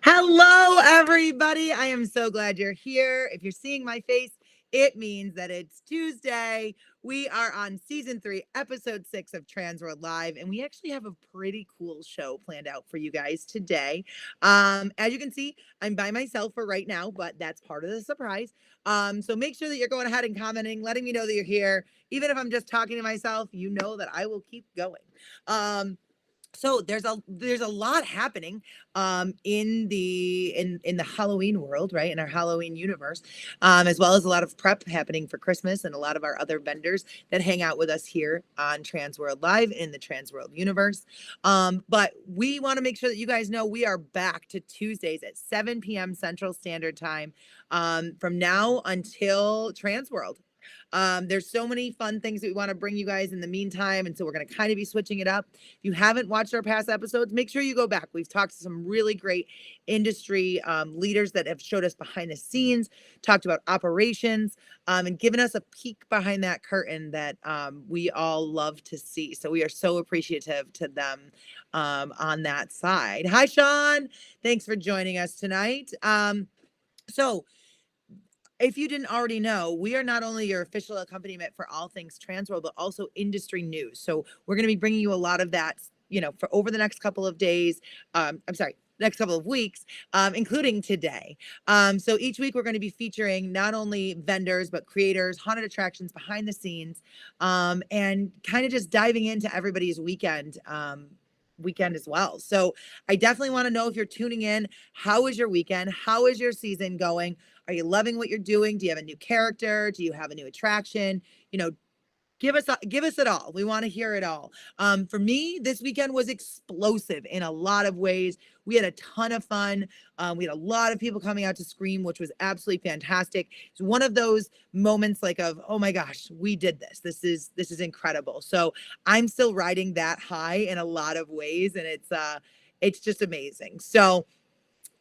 Hello, everybody. I am so glad you're here. If you're seeing my face, it means that it's Tuesday. We are on season 3, episode 6 of Transworld Live, and we actually have a pretty cool show planned out for you guys today. As you can see, I'm by myself for right now, but that's part of the surprise. So make sure that you're going ahead and commenting, letting me know that you're here. Even if I'm just talking to myself, you know that I will keep going. So there's a lot happening in the Halloween world, right? In our Halloween universe, as well as a lot of prep happening for Christmas and a lot of our other vendors that hang out with us here on Transworld Live in the Transworld universe. But we want to make sure that you guys know we are back to Tuesdays at 7 p.m. Central Standard Time from now until Transworld. There's so many fun things that we want to bring you guys in the meantime. And so we're going to kind of be switching it up. If you haven't watched our past episodes, make sure you go back. We've talked to some really great industry leaders that have showed us behind the scenes, talked about operations, and given us a peek behind that curtain that we all love to see. So we are so appreciative to them on that side. Hi, Sean. Thanks for joining us tonight. So if you didn't already know, we are not only your official accompaniment for all things Transworld, but also industry news. So we're going to be bringing you a lot of that, for over the next couple of days. Next couple of weeks, including today. So each week we're going to be featuring not only vendors, but creators, haunted attractions behind the scenes, and kind of just diving into everybody's weekend as well. So I definitely want to know if you're tuning in. How is your weekend? How is your season going? Are you loving what you're doing? Do you have a new character? Do you have a new attraction? Give us it all. We want to hear it all. For me, this weekend was explosive in a lot of ways. We had a ton of fun. We had a lot of people coming out to scream, which was absolutely fantastic. It's one of those moments like of, oh my gosh, we did this. This is incredible. So I'm still riding that high in a lot of ways, and it's just amazing. So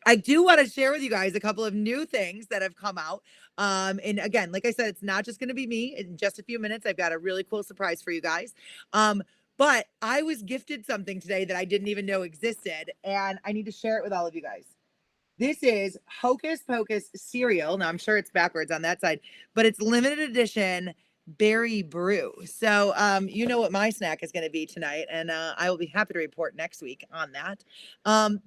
I do want to share with you guys a couple of new things that have come out. And again, like I said, it's not just going to be me. In just a few minutes, I've got a really cool surprise for you guys. But I was gifted something today that I didn't even know existed, and I need to share it with all of you guys. This is Hocus Pocus cereal. Now, I'm sure it's backwards on that side, but it's limited edition berry brew. So, you know what my snack is going to be tonight, and I will be happy to report next week on that.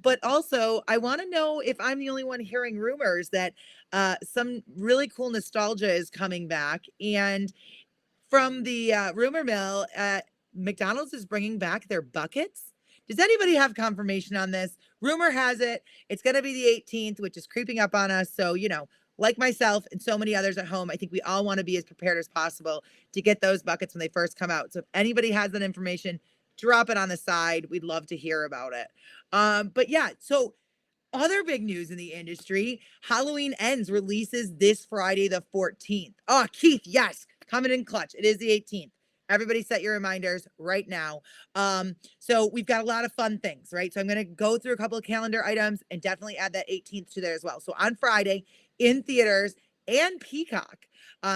But also, I want to know if I'm the only one hearing rumors that some really cool nostalgia is coming back. And from the rumor mill, McDonald's is bringing back their buckets. Does anybody have confirmation on this? Rumor has it it's going to be the 18th, which is creeping up on us. So, like myself and so many others at home, I think we all want to be as prepared as possible to get those buckets when they first come out. So if anybody has that information, drop it on the side. We'd love to hear about it. But yeah, so other big news in the industry, Halloween Ends releases this Friday, the 14th. Oh, Keith, yes, coming in clutch. It is the 18th. Everybody set your reminders right now. So we've got a lot of fun things, right? So I'm going to go through a couple of calendar items and definitely add that 18th to there as well. So on Friday in theaters and Peacock,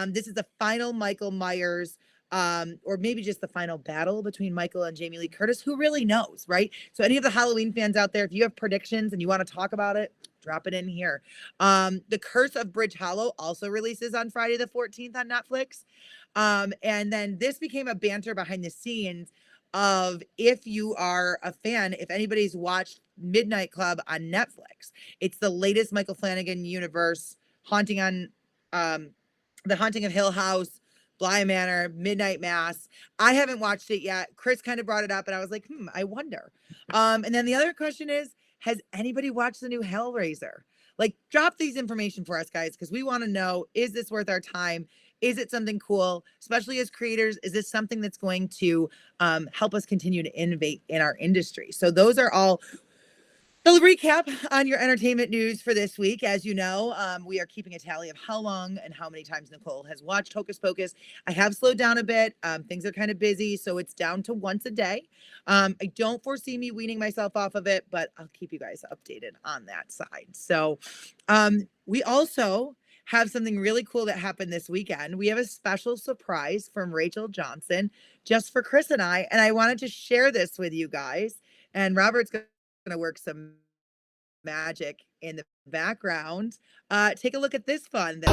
this is the final Michael Myers or maybe just the final battle between Michael and Jamie Lee Curtis. Who really knows, right? So any of the Halloween fans out there, if you have predictions and you want to talk about it, drop it in here. The Curse of Bridge Hollow also releases on Friday the 14th on Netflix. And then this became a banter behind the scenes of, if you are a fan, if anybody's watched Midnight Club on Netflix, it's the latest Michael Flanagan universe haunting on the Haunting of Hill House, Bly Manor, Midnight Mass. I haven't watched it yet. Kris kind of brought it up, and I was like, I wonder. And then the other question is, has anybody watched the new Hellraiser? Like, drop these information for us, guys, because we want to know, is this worth our time? Is it something cool, especially as creators? Is this something that's going to help us continue to innovate in our industry? So those are all the recap on your entertainment news for this week. As you know, we are keeping a tally of how long and how many times Nicole has watched Hocus Pocus. I have slowed down a bit. Things are kind of busy, so it's down to once a day. I don't foresee me weaning myself off of it, but I'll keep you guys updated on that side. So we also have something really cool that happened this weekend. We have a special surprise from Rachel Johnson just for Kris and I wanted to share this with you guys. And Robert's going to work some magic in the background. Take a look at this fun that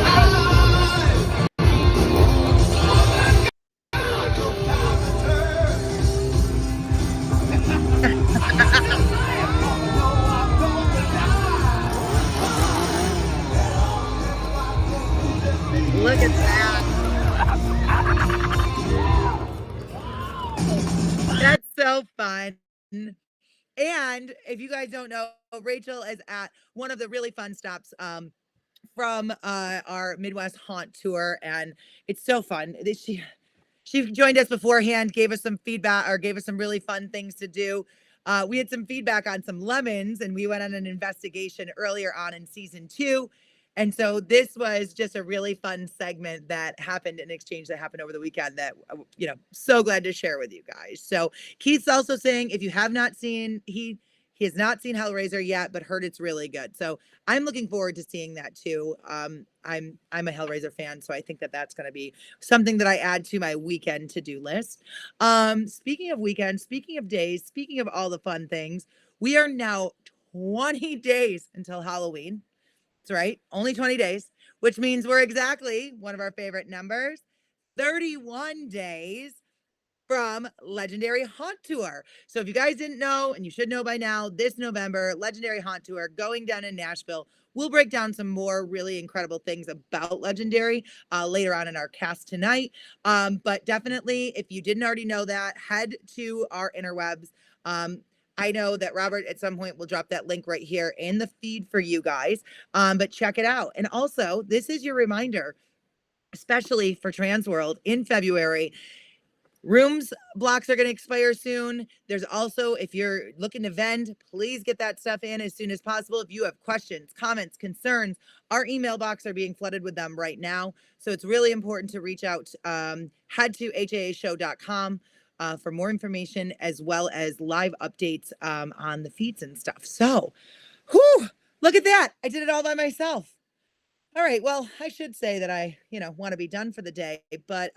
look at that. That's so fun. And if you guys don't know, Rachel is at one of the really fun stops from our Midwest Haunt tour, and it's so fun. She joined us beforehand, gave us some feedback or gave us some really fun things to do. We had some feedback on some lemons, and we went on an investigation earlier on in season 2. And so this was just a really fun segment that happened, an exchange that happened over the weekend that, so glad to share with you guys. So Keith's also saying, if you have not seen, he has not seen Hellraiser yet, but heard it's really good. So I'm looking forward to seeing that too. I'm a Hellraiser fan, so I think that that's going to be something that I add to my weekend to-do list. Speaking of weekends, speaking of days, speaking of all the fun things, we are now 20 days until Halloween. That's right, only 20 days, which means we're exactly one of our favorite numbers, 31 days from Legendary Haunt Tour. So if you guys didn't know, and you should know by now, this November, Legendary Haunt Tour going down in Nashville. We'll break down some more really incredible things about Legendary later on in our cast tonight. But definitely, if you didn't already know that, head to our interwebs. I know that Robert at some point will drop that link right here in the feed for you guys, but check it out. And also, this is your reminder, especially for Transworld in February. Rooms blocks are going to expire soon. There's also, if you're looking to vend, please get that stuff in as soon as possible. If you have questions, comments, concerns, our email box are being flooded with them right now. So it's really important to reach out. Head to haashow.com. For more information, as well as live updates on the feeds and stuff. So, look at that. I did it all by myself. All right. Well, I should say that I, want to be done for the day. But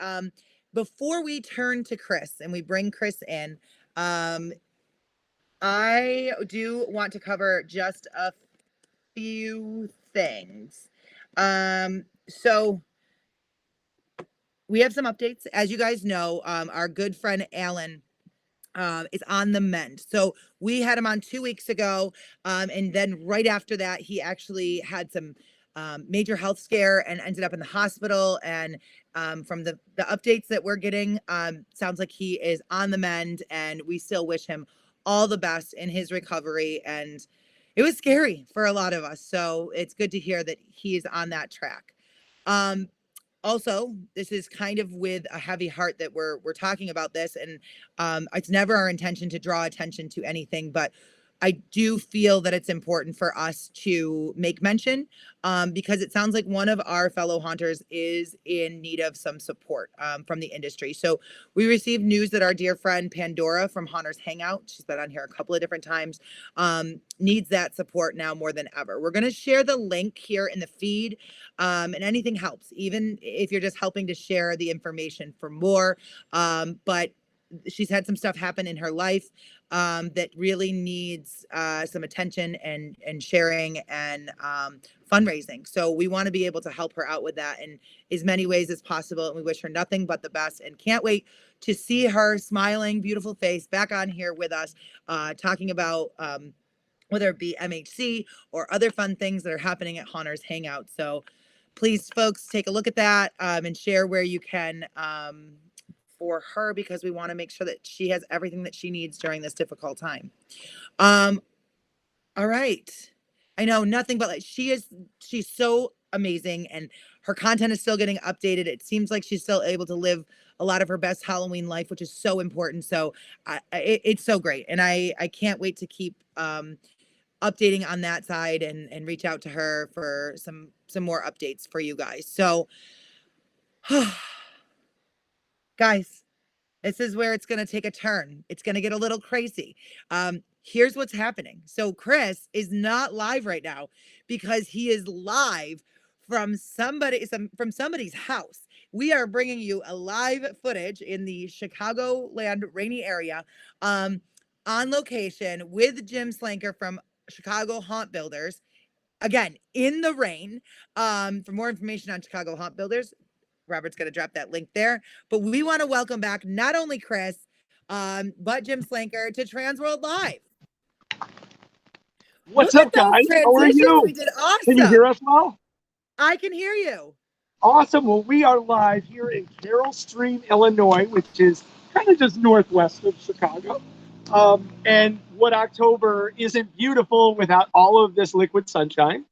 before we turn to Kris and we bring Kris in, I do want to cover just a few things. So we have some updates. As you guys know, our good friend Alan is on the mend. So we had him on 2 weeks ago. And then right after that, he actually had some major health scare and ended up in the hospital. And from the updates that we're getting, sounds like he is on the mend, and we still wish him all the best in his recovery. And it was scary for a lot of us. So it's good to hear that he is on that track. Also, this is kind of with a heavy heart that we're talking about this, and it's never our intention to draw attention to anything, but I do feel that it's important for us to make mention because it sounds like one of our fellow haunters is in need of some support from the industry. So we received news that our dear friend Pandora from Haunters Hangout, she's been on here a couple of different times, needs that support now more than ever. We're going to share the link here in the feed, and anything helps, even if you're just helping to share the information for more. But she's had some stuff happen in her life that really needs some attention and sharing and fundraising. So we want to be able to help her out with that in as many ways as possible. And we wish her nothing but the best and can't wait to see her smiling, beautiful face back on here with us, talking about whether it be MHC or other fun things that are happening at Haunters Hangout. So please, folks, take a look at that and share where you can for her, because we want to make sure that she has everything that she needs during this difficult time. All right. I know nothing but she's so amazing, and her content is still getting updated. It seems like she's still able to live a lot of her best Halloween life, which is so important. So it's so great. And I can't wait to keep updating on that side and reach out to her for some more updates for you guys. So guys, this is where it's going to take a turn. It's going to get a little crazy. Here's what's happening. So Kris is not live right now because he is live from somebody's house. We are bringing you a live footage in the Chicagoland Rainy area on location with Jim Slanker from Chicago Haunt Builders. Again, in the rain. For more information on Chicago Haunt Builders, Robert's going to drop that link there. But we want to welcome back not only Kris, but Jim Slanker to Transworld Live. What's Look up, at those guys? How are transitions. you? We did awesome. Can you hear us well? I can hear you. Awesome. Well, we are live here in Carroll Stream, Illinois, which is kind of just northwest of Chicago. And what October isn't beautiful without all of this liquid sunshine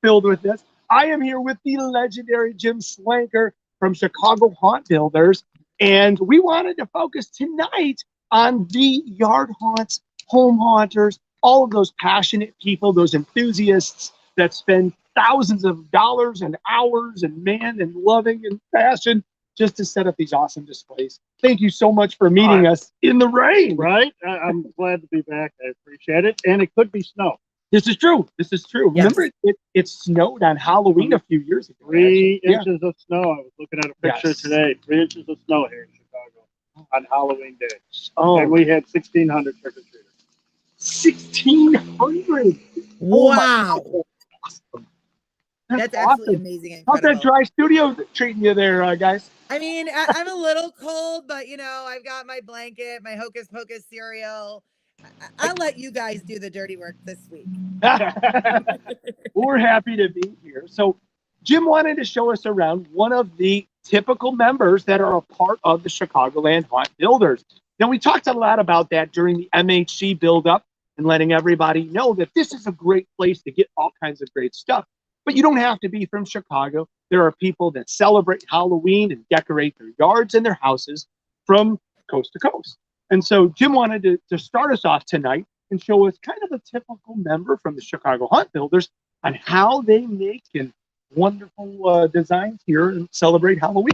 filled with this. I am here with the legendary Jim Slanker from Chicago Haunt Builders. And we wanted to focus tonight on the yard haunts, home haunters, all of those passionate people, those enthusiasts that spend thousands of dollars and hours and loving and passion just to set up these awesome displays. Thank you so much for meeting us in the rain. Right? I'm glad to be back. I appreciate it. And it could be snow. This is true. This is true. Yes. Remember, it snowed on Halloween a few years ago. 3 inches of snow. I was looking at a picture today. 3 inches of snow here in Chicago on Halloween day. Oh, And we had 1,600 trick-or-treaters. 1,600. Wow. Awesome. That's absolutely amazing. And How's that incredible. dry studio treating you there, guys? I mean, I'm a little cold, but I've got my blanket, my Hocus Pocus cereal. I'll let you guys do the dirty work this week. We're happy to be here. So Jim wanted to show us around one of the typical members that are a part of the Chicagoland Haunt Builders. Now, we talked a lot about that during the MHC buildup and letting everybody know that this is a great place to get all kinds of great stuff. But you don't have to be from Chicago. There are people that celebrate Halloween and decorate their yards and their houses from coast to coast. And so Jim wanted to start us off tonight and show us kind of a typical member from the Chicago Haunt Builders on how they make and wonderful designs here and celebrate Halloween.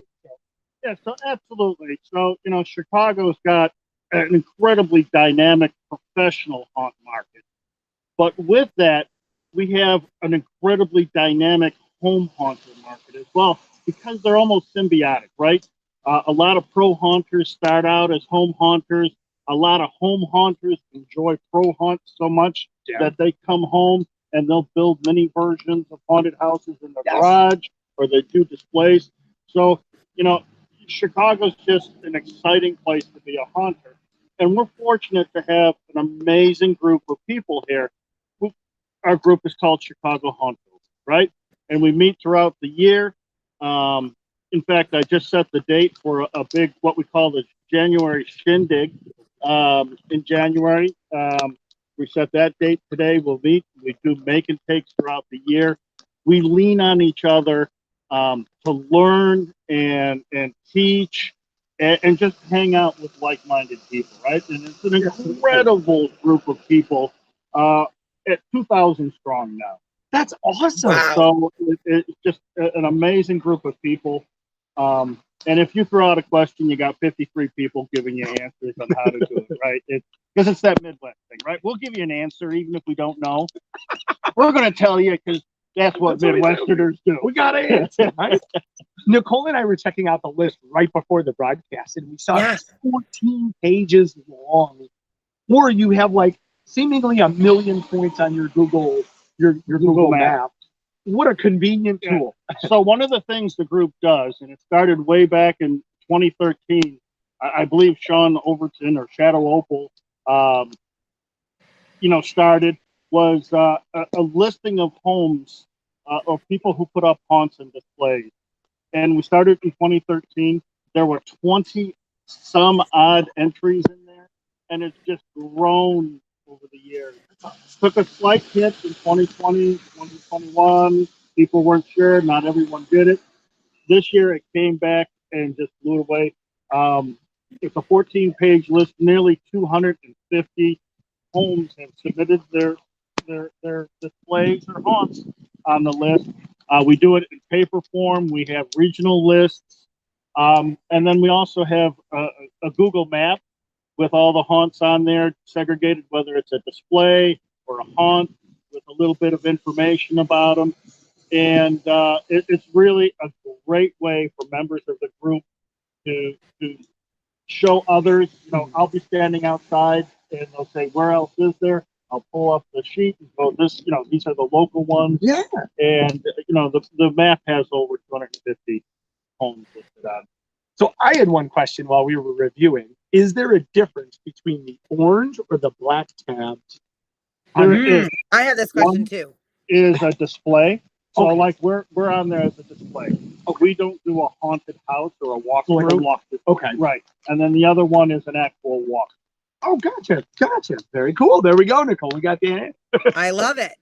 Yeah, so absolutely. So, Chicago's got an incredibly dynamic professional haunt market. But with that, we have an incredibly dynamic home haunter market as well, because they're almost symbiotic, right? A lot of pro haunters start out as home haunters. A lot of home haunters enjoy pro hunts so much that they come home and they'll build mini versions of haunted houses in their garage, or they do displays. So, Chicago's just an exciting place to be a haunter. And we're fortunate to have an amazing group of people here. Our group is called Chicago Haunt Builders, right? And we meet throughout the year. In fact, I just set the date for a big, what we call the January Shindig in January. We set that date today. We'll meet. We do make and takes throughout the year. We lean on each other to learn and teach and just hang out with like-minded people, right? And it's an incredible group of people at 2,000 strong now. That's awesome. Wow. So it's just an amazing group of people. And if you throw out a question, you got 53 people giving you answers on how to do it, right? Because it's that Midwest thing, right? We'll give you an answer even if we don't know. We're going to tell you because that's what Midwesterners do. We got to answer, right? Nicole and I were checking out the list right before the broadcast, and we saw it's 14 pages long. Or you have like seemingly 1 million points on your Google map. What a convenient tool. So one of the things the group does, and it started way back in 2013, I believe Sean Overton or Shadow Opal, started, was a listing of homes of people who put up haunts and displays. And we started in 2013. There were 20 some odd entries in there, and it's just grown over the years. Took a slight hit in 2020, 2021. People weren't sure. Not everyone did it. This year it came back and just blew away. It's a 14-page list. Nearly 250 homes have submitted their displays or haunts on the list. We do it in paper form. We have regional lists. And then we also have a Google map with all the haunts on there, segregated, whether it's a display or a haunt with a little bit of information about them. And it's really a great way for members of the group to show others. I'll be standing outside and they'll say, where else is there? I'll pull up the sheet and go, this, these are the local ones. Yeah. And, the map has over 250 homes listed on. So I had one question while we were reviewing. Is there a difference between the orange or the black tabs? There is. I have this question One too. is a display. So Okay. like we're on there as a display. We don't do a haunted house or a walkthrough. Like a walk. Okay. Right. And then the other one is an actual walk. Oh, gotcha. Very cool. There we go, Nicole. We got the answer. I love it.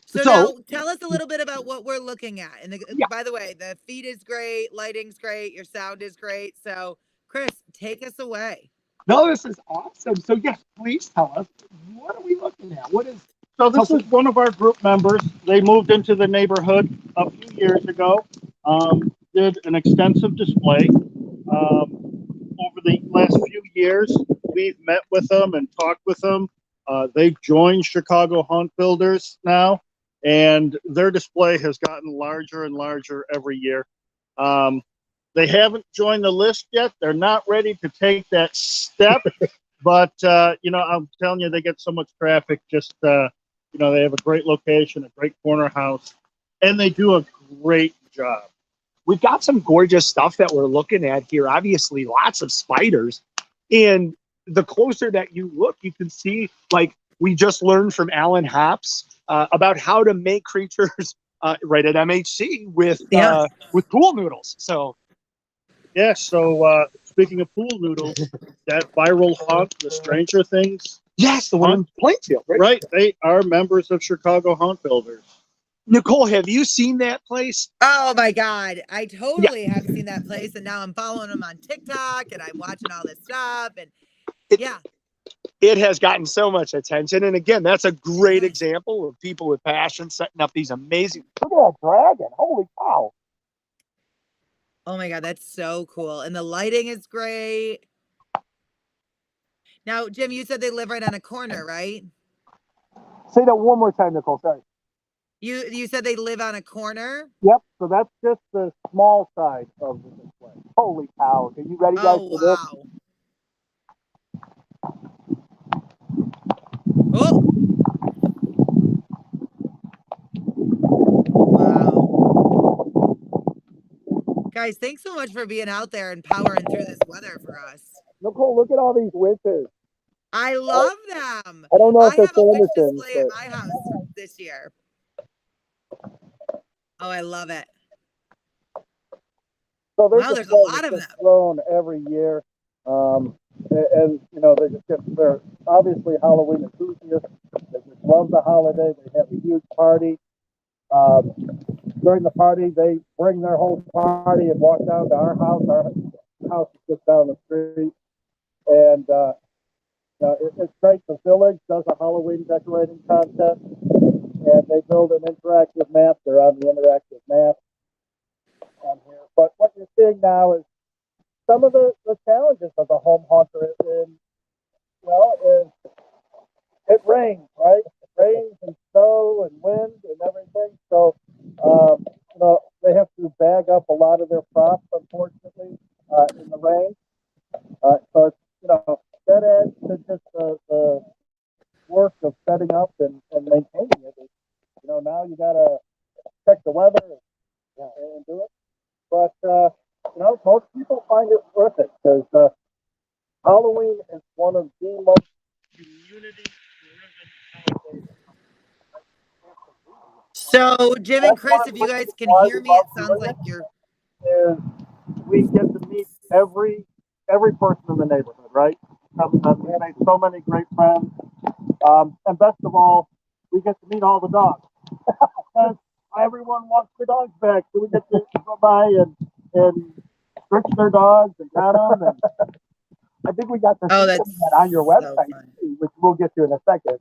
So now tell us a little bit about what we're looking at. And by the way, the feed is great, lighting's great, your sound is great. So Kris, take us away. No, this is awesome. So yes, please tell us, what are we looking at? So this is one of our group members. They moved into the neighborhood a few years ago, did an extensive display. Over the last few years, we've met with them and talked with them. They've joined Chicago Haunt Builders now, and their display has gotten larger and larger every year. They haven't joined the list yet. They're not ready to take that step, but I'm telling you, they get so much traffic. Just they have a great location, a great corner house, and they do a great job. We've got some gorgeous stuff that we're looking at here. Obviously, lots of spiders. And the closer that you look, you can see, like we just learned from Alan Hops about how to make creatures right at MHC with pool noodles. So, yeah. So speaking of pool noodles, that viral haunt, the Stranger Things. Yes, the one in Plainfield, right? Right. They are members of Chicago Haunt Builders. Nicole, have you seen that place? Oh my God. I totally have seen that place. And now I'm following them on TikTok and I'm watching all this stuff. And it has gotten so much attention. And again, that's a great example of people with passion setting up these amazing. Look at that dragon. Holy cow. Oh my God, that's so cool. And the lighting is great. Now, Jim, you said they live right on a corner, right? Say that one more time, Nicole. Sorry. You said they live on a corner? Yep. So that's just the small side of the display. Holy cow. Are you ready, guys, for this? Oh. Wow. Guys, thanks so much for being out there and powering through this weather for us. Nicole, look at all these winches. I love them. I don't know if I they're have a witch Sandersons, display at my house this year. Oh, I love it. So there's a lot of them. Grown every year. And they're obviously Halloween enthusiasts. They just love the holiday. They have a huge party. During the party, they bring their whole party and walk down to our house. Our house is just down the street. And it's great. The village does a Halloween decorating contest, and they build an interactive map. They're on the interactive map on here. But what you're seeing now is some of the challenges of the home haunter is it rains, right? It rains and snow and wind and everything. So, they have to bag up a lot of their props, unfortunately, in the rain. So it's, that adds to just the work of setting up and maintaining it. Now you got to check the weather and do it. But, most people find it worth it because Halloween is one of the most community-driven holidays. So, Jim and Kris, if you guys can hear me, it sounds like you're... We get to meet every person in the neighborhood, right? We made so many great friends. And best of all, we get to meet all the dogs. Everyone wants their dogs back, so we get to go by and stretch their dogs and pat them. And I think we got to see that on your website, which we'll get to in a second.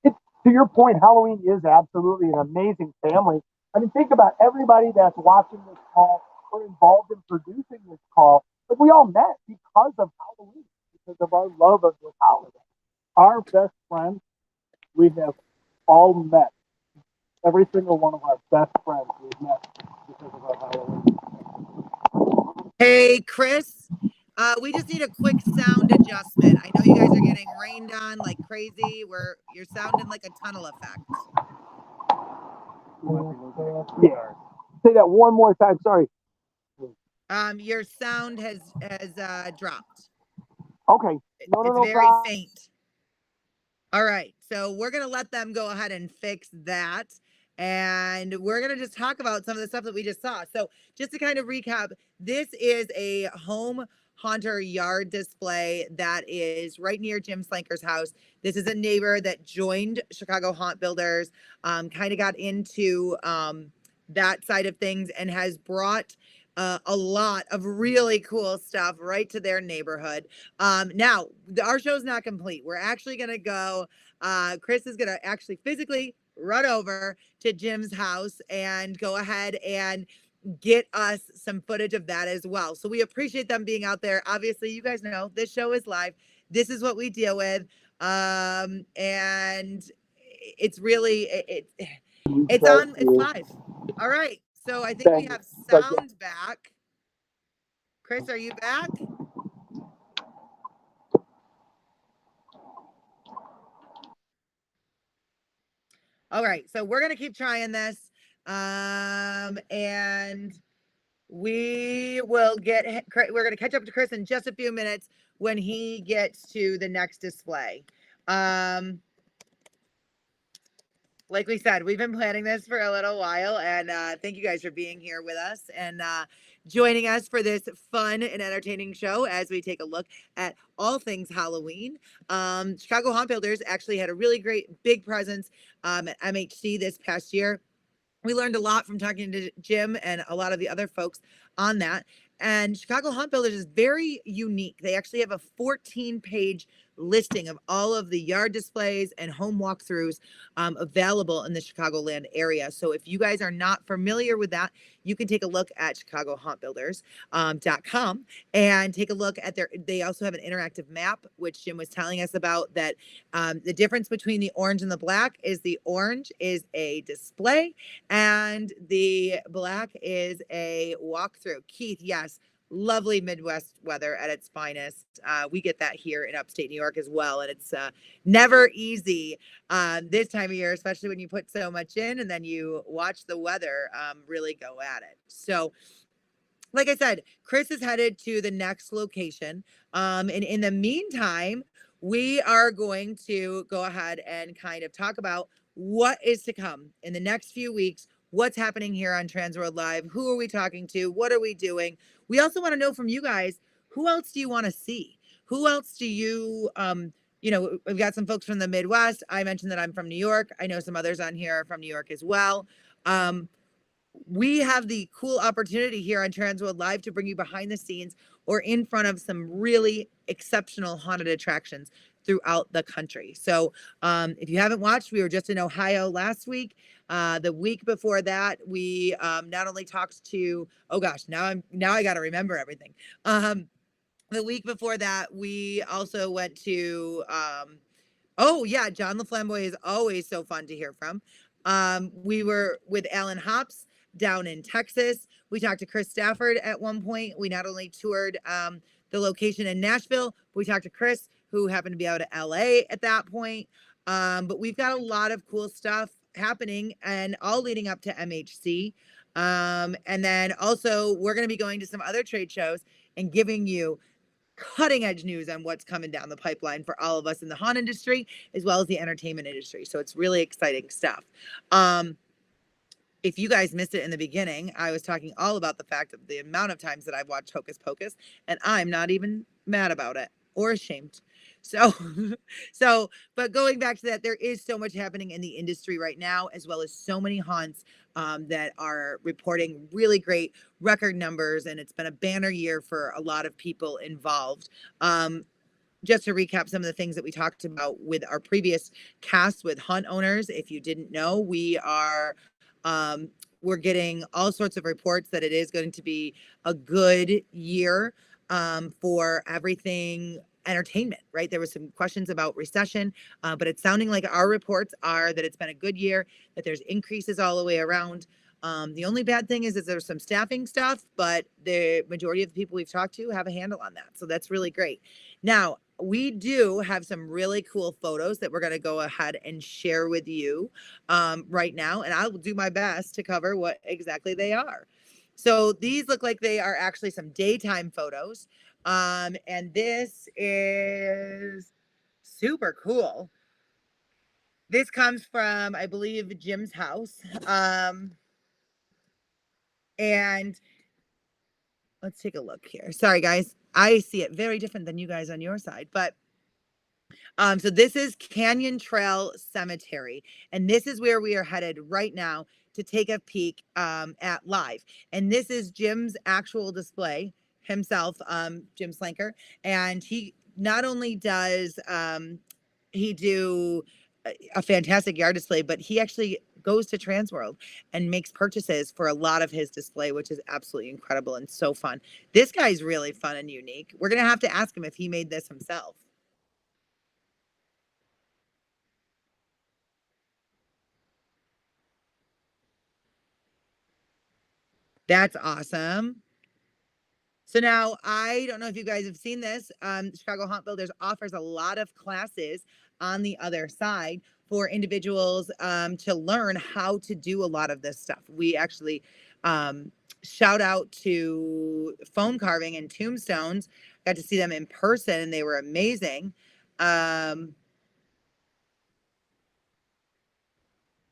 To your point, Halloween is absolutely an amazing family. I mean, think about everybody that's watching this call or involved in producing this call. But we all met because of Halloween, because of our love of this holiday. Our best friends, we have all met. Every single one of our best friends we've met because of our Halloween. Hey, Kris, we just need a quick sound adjustment. I know you guys are getting rain rained on like crazy. You're sounding like a tunnel effect. Yeah. Say that one more time. Sorry. Your sound has dropped. Okay. No, It's very problem. faint. All right. So we're going to let them go ahead and fix that. And we're going to just talk about some of the stuff that we just saw. So just to kind of recap, this is a home haunter yard display that is right near Jim Slanker's house. This is a neighbor that joined Chicago Haunt Builders, kind of got into that side of things and has brought a lot of really cool stuff right to their neighborhood. Now, our show's not complete. We're actually going to go, Kris is going to actually physically run over to Jim's house and go ahead and get us some footage of that as well. So we appreciate them being out there. Obviously, you guys know this show is live. This is what we deal with. And it's really, it's live. All right. So I think we have sound back. Kris, are you back? All right. So we're going to keep trying this. And we're going to catch up to Kris in just a few minutes when he gets to the next display. Like we said, we've been planning this for a little while, and thank you guys for being here with us and joining us for this fun and entertaining show as we take a look at all things Halloween. Chicago Haunt Builders actually had a really great big presence at MHC this past year. We learned a lot from talking to Jim and a lot of the other folks on that. And Chicago Haunt Builders is very unique. They actually have a 14-page listing of all of the yard displays and home walkthroughs available in the Chicagoland area. So if you guys are not familiar with that, you can take a look at chicagohauntbuilders.com and take a look at they also have an interactive map, which Jim was telling us about, that the difference between the orange and the black is the orange is a display and the black is a walkthrough. Keith, yes, lovely Midwest weather at its finest. We get that here in upstate New York as well. And it's never easy this time of year, especially when you put so much in and then you watch the weather really go at it. So like I said, Kris is headed to the next location. And in the meantime, we are going to go ahead and kind of talk about what is to come in the next few weeks. What's happening here on Transworld Live? Who are we talking to? What are we doing? We also want to know from you guys, who else do you want to see? Who else do you, we've got some folks from the Midwest. I mentioned that I'm from New York. I know some others on here are from New York as well. We have the cool opportunity here on Transworld Live to bring you behind the scenes or in front of some really exceptional haunted attractions throughout the country. So if you haven't watched, we were just in Ohio last week. The week before that, we not only talked to, now I got to remember everything. The week before that, we also went to, John LaFlamboy is always so fun to hear from. We were with Alan Hops down in Texas. We talked to Kris Stafford at one point. We not only toured the location in Nashville, but we talked to Kris, who happened to be out at LA at that point. But we've got a lot of cool stuff happening and all leading up to MHC. And then also we're going to be going to some other trade shows and giving you cutting edge news on what's coming down the pipeline for all of us in the haunt industry, as well as the entertainment industry. So it's really exciting stuff. If you guys missed it in the beginning, I was talking all about the fact of the amount of times that I've watched Hocus Pocus, and I'm not even mad about it or ashamed. So, but going back to that, there is so much happening in the industry right now, as well as so many haunts that are reporting really great record numbers. And it's been a banner year for a lot of people involved. Just to recap some of the things that we talked about with our previous cast with haunt owners. If you didn't know, we're getting all sorts of reports that it is going to be a good year for everything entertainment, right? There was some questions about recession, but it's sounding like our reports are that it's been a good year, that there's increases all the way around. The only bad thing is there's some staffing stuff, but the majority of the people we've talked to have a handle on that. So that's really great. Now, we do have some really cool photos that we're going to go ahead and share with you right now. And I'll do my best to cover what exactly they are. So these look like they are actually some daytime photos. And this is super cool. This comes from, I believe, Jim's house. And let's take a look here. Sorry, guys. I see it very different than you guys on your side, but so this is Canyon Trail Cemetery, and this is where we are headed right now to take a peek at live. And this is Jim's actual display himself, Jim Slanker, and he not only does he do a fantastic yard display, but he actually goes to Transworld and makes purchases for a lot of his display, which is absolutely incredible and so fun. This guy's really fun and unique. We're gonna have to ask him if he made this himself. That's awesome. So now I don't know if you guys have seen this. Chicago Haunt Builders offers a lot of classes on the other side for individuals to learn how to do a lot of this stuff. We actually shout out to Phone Carving and Tombstones. Got to see them in person and they were amazing.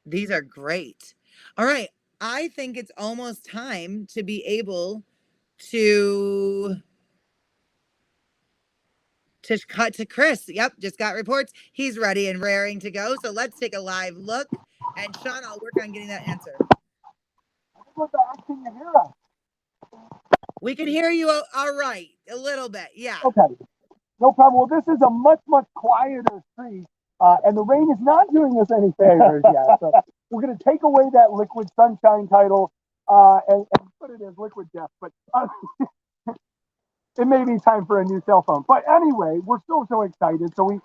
These are great. All right. I think it's almost time to be able to cut to Kris. Yep, just got reports. He's ready and raring to go. So let's take a live look. And Sean, I'll work on getting that answer. Can you hear us? We can hear you all right. A little bit. Yeah. Okay. No problem. Well, this is a much, much quieter street. And the rain is not doing us any favors yet. So we're going to take away that Liquid Sunshine title and put it as Liquid Death. But it may be time for a new cell phone. But anyway, we're so excited. So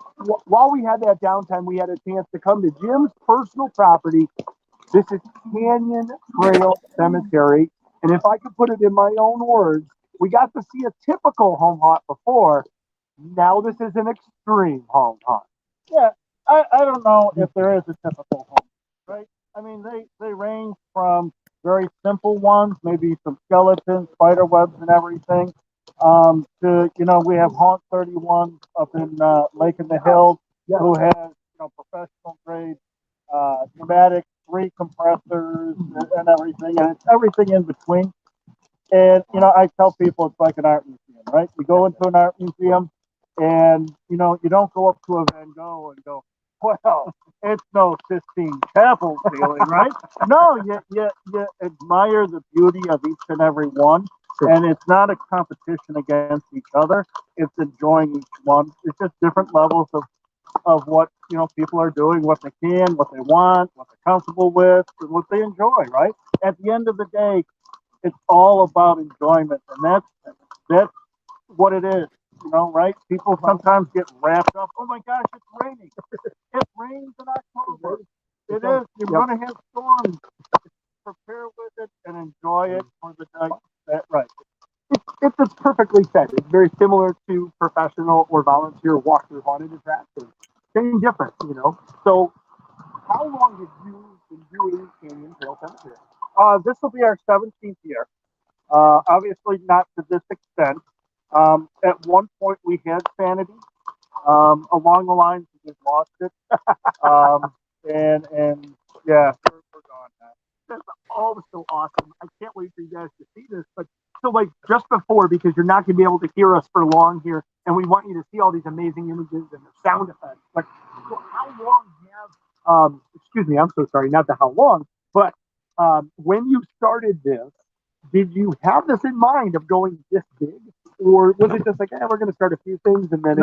while we had that downtime, we had a chance to come to Jim's personal property. This is Canyon Trail Cemetery. And if I could put it in my own words, we got to see a typical home haunt before. Now this is an extreme home haunt. Yeah, I don't know if there is a typical home, right? I mean, they range from very simple ones, maybe some skeletons, spider webs, and everything, to, we have Haunt 31 up in Lake in the Hills, who has, professional grade pneumatic 3 compressors and everything, and it's everything in between. And, I tell people it's like an art museum, right? You go into an art museum and, you don't go up to a Van Gogh and go, well, it's no Sistine Chapel feeling, right? No, you admire the beauty of each and every one. Sure. And it's not a competition against each other. It's enjoying each one. It's just different levels of what, people are doing, what they can, what they want, what they're comfortable with, and what they enjoy, right? At the end of the day, it's all about enjoyment. And that's what it is, right? People sometimes get wrapped up. Oh my gosh, it's raining. It rains in October. It is. You're going to have storms. Prepare with it and enjoy it for the day. Right. It's perfectly said. It's very similar to professional or volunteer walkthrough haunted attractions. Same difference, So, how long have you been doing Canyon Trail Cemetery? This will be our 17th year. Obviously, not to this extent. At one point, we had sanity. Along the lines, we just lost it. And yeah, we're gone now. That's also awesome. I can't wait for you guys to see this. But so, like, just before, because you're not going to be able to hear us for long here, and we want you to see all these amazing images and the sound effects. But so how long have, excuse me, I'm so sorry, not the how long, but when you started this, did you have this in mind of going this big? Or was it just like, we're going to start a few things and then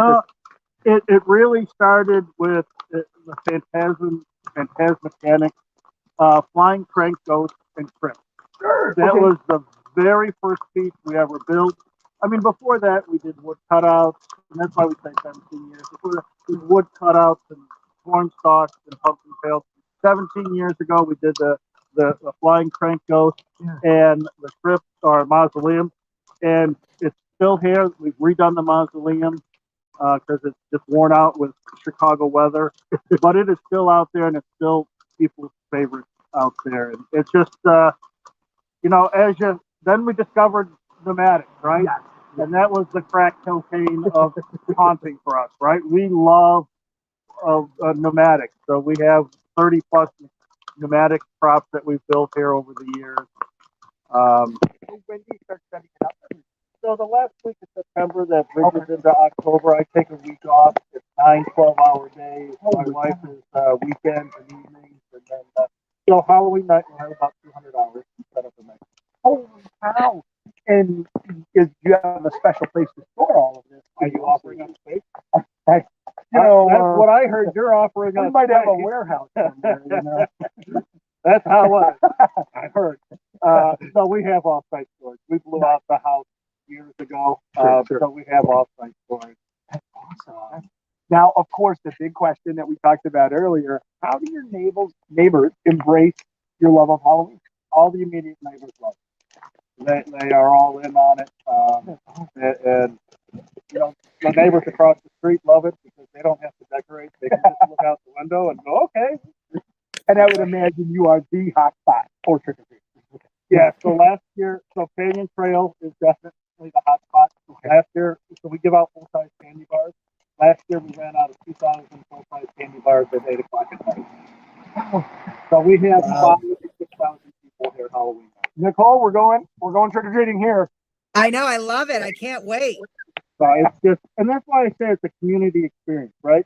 it really started with the Phantasmagoric, Flying Crank Ghost and Crypt. Sure. That was the very first piece we ever built. I mean, before that, we did wood cutouts, and that's why we say 17 years. Before that, we did wood cutouts and corn stalks and pumpkin tails. 17 years ago, we did the Flying Crank Ghost and the Crypt or Mausoleum, and it's still here. We've redone the mausoleum. because it's just worn out with Chicago weather. But it is still out there, and it's still people's favorite out there. And it's just, then we discovered pneumatics, right? Yes. And that was the crack cocaine of haunting for us, right? We love pneumatics. So we have 30 plus pneumatic props that we've built here over the years. When do you start setting it up? So the last week of September that bridges into October, I take a week off. It's 9 12-hour days. My wife is weekends and evenings. And then, Halloween night, we'll have about 200 hours to set up the night. Holy cow! And you have a special place to store all of this? Are you offering us space? That's what I heard. You're offering us. We might have a space. warehouse somewhere. That's how I heard. No, we have off-site storage. We blew out the house years ago, Sure. so we have off-site storage. That's awesome. Now, of course, the big question that we talked about earlier: how do your neighbors embrace your love of Halloween? All the immediate neighbors love it. They are all in on it, and the neighbors across the street love it because they don't have to decorate. They can just look out the window and go, okay. And I would imagine you are the hot spot for trick or treat. Yeah. So last year, Canyon Trail is definitely the hot spot. Last year, so we give out full-size candy bars. Last year, we ran out of 2,000 full-size candy bars at 8 o'clock at night. So we have 5,000 to 6,000 people here Halloween night. Nicole, we're going trick or treating here. I know. I love it. I can't wait. So it's just, and that's why I say it's a community experience, right?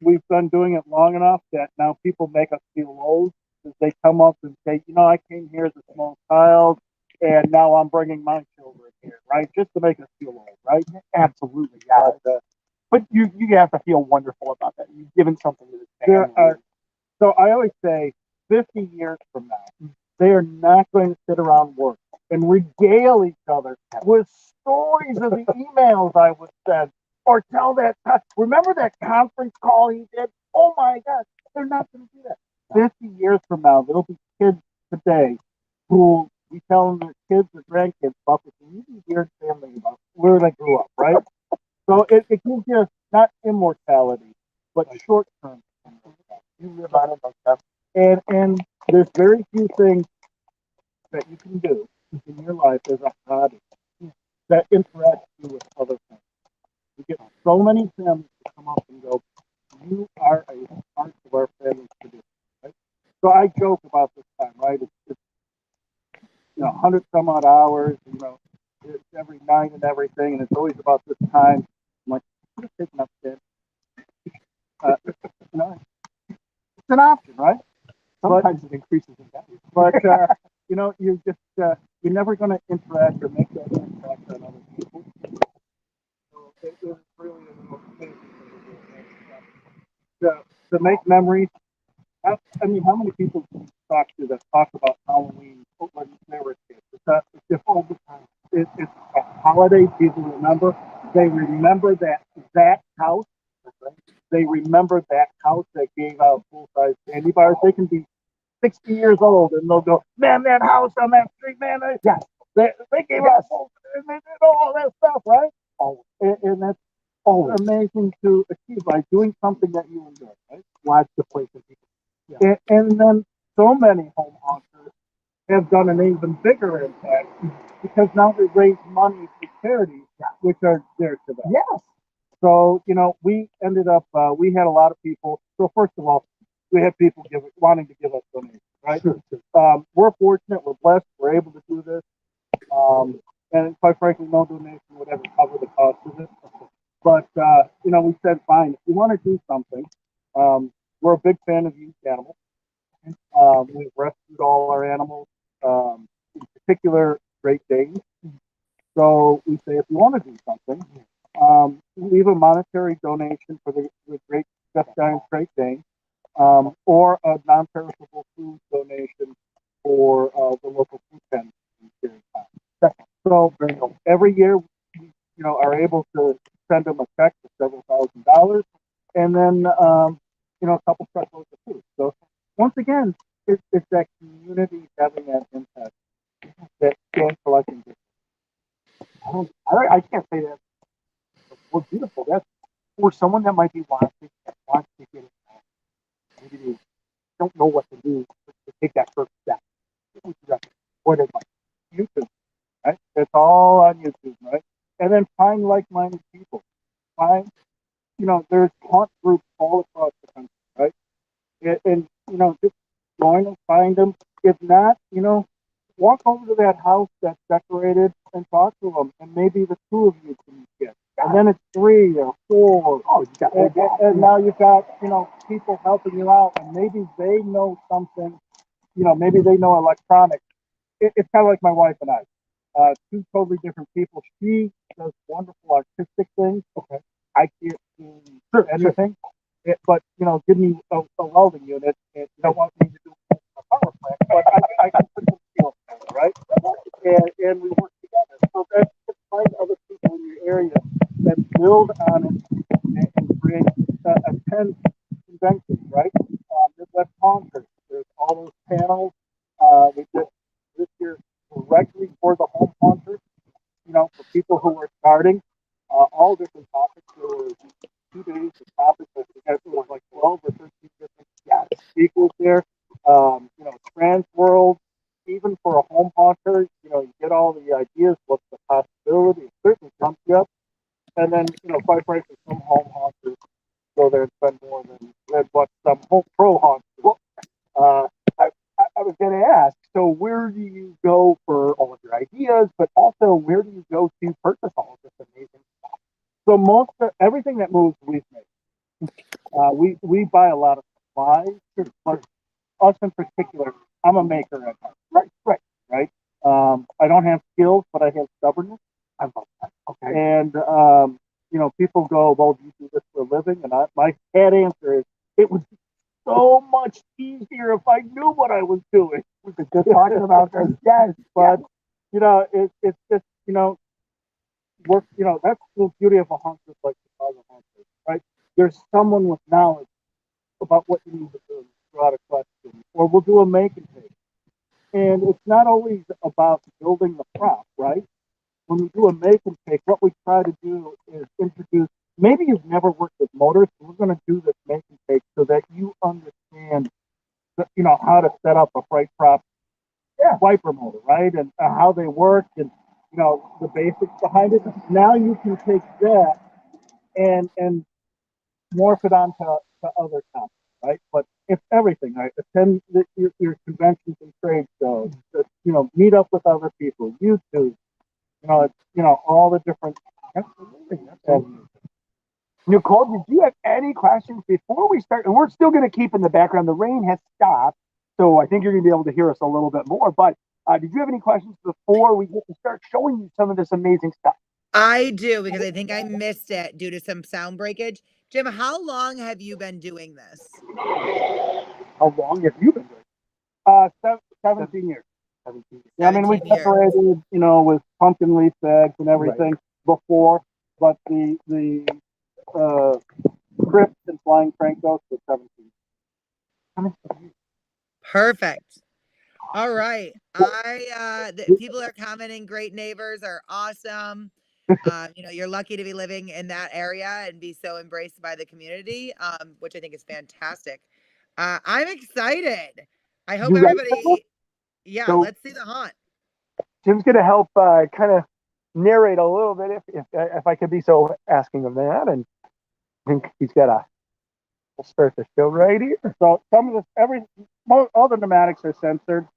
We've been doing it long enough that now people make us feel old as they come up and say, I came here as a small child, and now I'm bringing my children here, right? Just to make us feel old, right? Absolutely, yeah. But you have to feel wonderful about that. You've given something to this family. So I always say, 50 years from now, they are not going to sit around work and regale each other with stories of the emails I would send, or tell remember that conference call he did? Oh my God, they're not going to do that. 50 years from now, there'll be kids today who we tell them their kids or grandkids about this really weird family about where they grew up, right? So it gives you not immortality, but short term. You live out of stuff. And there's very few things that you can do in your life as a hobby that interacts you with other things. You get so many families to come up and go, you are a part of our family's tradition. Right? So I joke about this time, right? It's 100 some odd hours, it's every night and everything, and it's always about this time. I'm like, I'm just taking up kids. It's an option, right? Sometimes it increases in value. But you're never going to interact or make that impact on other people. So it was really an opportunity to make memories. How many people do you talk to that talk about Halloween when they were kids? It's just all the time. It's a holiday people remember. They remember that house. They remember that house that gave out full-size candy bars. They can be 60 years old and they'll go, man, that house on that street, man, they gave us, and they did all that stuff, right? And that's amazing to achieve by doing something that you enjoy, right? Watch the place of people. Yeah. And then so many home haunters have done an even bigger impact because now they raise money for charities, which are there to them. Yes. So, we ended up, we had a lot of people. So first of all, we had people wanting to give us donations, right? Sure. We're fortunate, we're blessed, we're able to do this. And quite frankly, no donation would ever cover the cost of it. But, we said, fine, if you want to do something, we're a big fan of used animals. We've rescued all our animals, in particular, Great Danes. So we say, if you want to do something, leave a monetary donation for the Great Jeff Giants Great Dane, or a non-perishable food donation for the local food pen here in town. So every year, we are able to send them a check for several $1,000s, and then a couple truckloads of food. So once again, it's that community having that impact that Stan Collecting did. I can't say that Well, beautiful. That's for someone that might be watching that wants to get involved. Maybe they don't know what to do to take that first step. What would you recommend? What advice? YouTube, right? It's all on YouTube, right? And then find like-minded people. Find, there's haunt groups all across the country, right? And just join them, find them. If not, walk over to that house that's decorated and talk to them, and maybe the two of you can get. And then it's 3 or 4. Oh, and now you've got people helping you out, and maybe they know something. Maybe they know electronics. It's kind of like my wife and I. Two totally different people. She does wonderful artistic things. Okay. I can't do anything. But give me a welding unit, and you don't want me to do a power plant, but I can put some steel together, right? And we work together. So that's just find other people in your area that build on it and create attend conventions, right? Midwest concerts. There's all those panels. We did this year directly for the home hunters, for people who are starting, all different topics. There were 2 days of topics. I think it was like 12 or 13 different speakers there. Transworld, even for a home haunter, you get all the ideas, what's the possibility. It certainly jumps you up. And then, quite frankly, some home haunters go there and spend more than what some home pro haunters. Well, I was going to ask, so where do you go for all of your ideas, but also where do you go to purchase all of this amazing stuff? So most of everything that moves, we've made. We buy a lot of supplies. But us in particular, I'm a maker at heart. Right. I don't have skills, but I have stubbornness. I love that. Okay. And people go, well, do you do this for a living? And my head answer is, it would be so much easier if I knew what I was doing. We were just talking about this, yes, but it's just work. That's the beauty of a hunter, like Chicago hunters, right? There's someone with knowledge about what you need to do. Throw out a question, or we'll do a make and take. And it's not always about building the prop, right? When we do a make and take, what we try to do is introduce. Maybe you've never worked with motors, so we're going to do this make and take so that you understand, how to set up a freight prop wiper motor, right? And how they work, and the basics behind it. Now you can take that and morph it onto other topics, right? But it's everything, right? Attend your conventions and trade shows. Meet up with other people. YouTube. It's all the different. Absolutely. Nicole, did you have any questions before we start? And we're still going to keep in the background. The rain has stopped, so I think you're going to be able to hear us a little bit more. But did you have any questions before we get to start showing you some of this amazing stuff? I do, because I think I missed it due to some sound breakage. Jim, how long have you been doing this? How long have you been doing it? 17 years. 17 years. Yeah, I mean, we separated, with pumpkin leaf bags and everything before, but the Kris and flying crank ghost was 17. Perfect. All right. People are commenting, great neighbors are awesome. You're lucky to be living in that area and be so embraced by the community, which I think is fantastic. I'm excited. I hope everybody, so, let's see the haunt. Jim's going to help kind of narrate a little bit if I could be so asking of that. And I think he's got we'll start the show right here. So some of this, all the pneumatics are censored.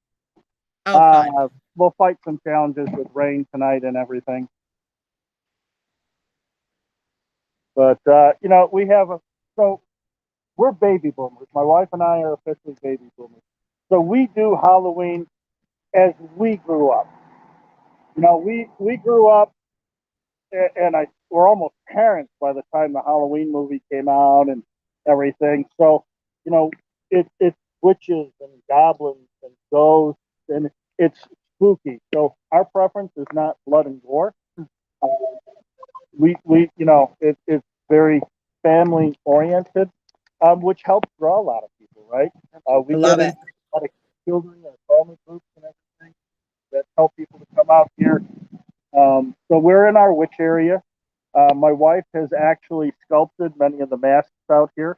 We'll fight some challenges with rain tonight and everything. But, we have so we're baby boomers. My wife and I are officially baby boomers. So we do Halloween as we grew up. We grew up, and we're almost parents by the time the Halloween movie came out and everything. So, it's witches and goblins and ghosts, and it's spooky. So our preference is not blood and gore. It's very family oriented, which helps draw a lot of people, right? We love it. A lot of children and family groups and everything that help people to come out here. So we're in our witch area. My wife has actually sculpted many of the masks out here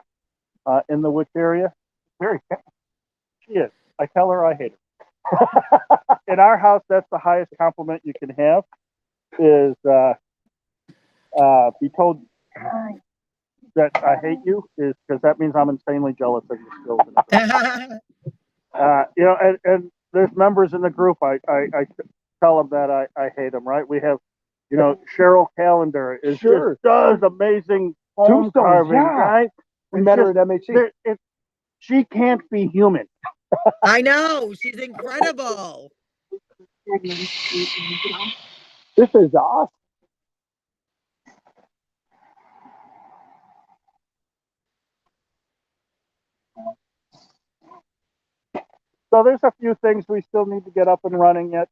in the witch area. Very good. She is. I tell her I hate her. In our house, that's the highest compliment you can have, is be told that I hate you, is because that means I'm insanely jealous of your skills. You know, and there's members in the group, I tell them that I hate them, right? We have, you know, Cheryl Callender is just does amazing home Tombstones, carving, yeah. right? We met her at MHC. She can't be human. I know. She's incredible. This is awesome. So there's a few things we still need to get up and running yet.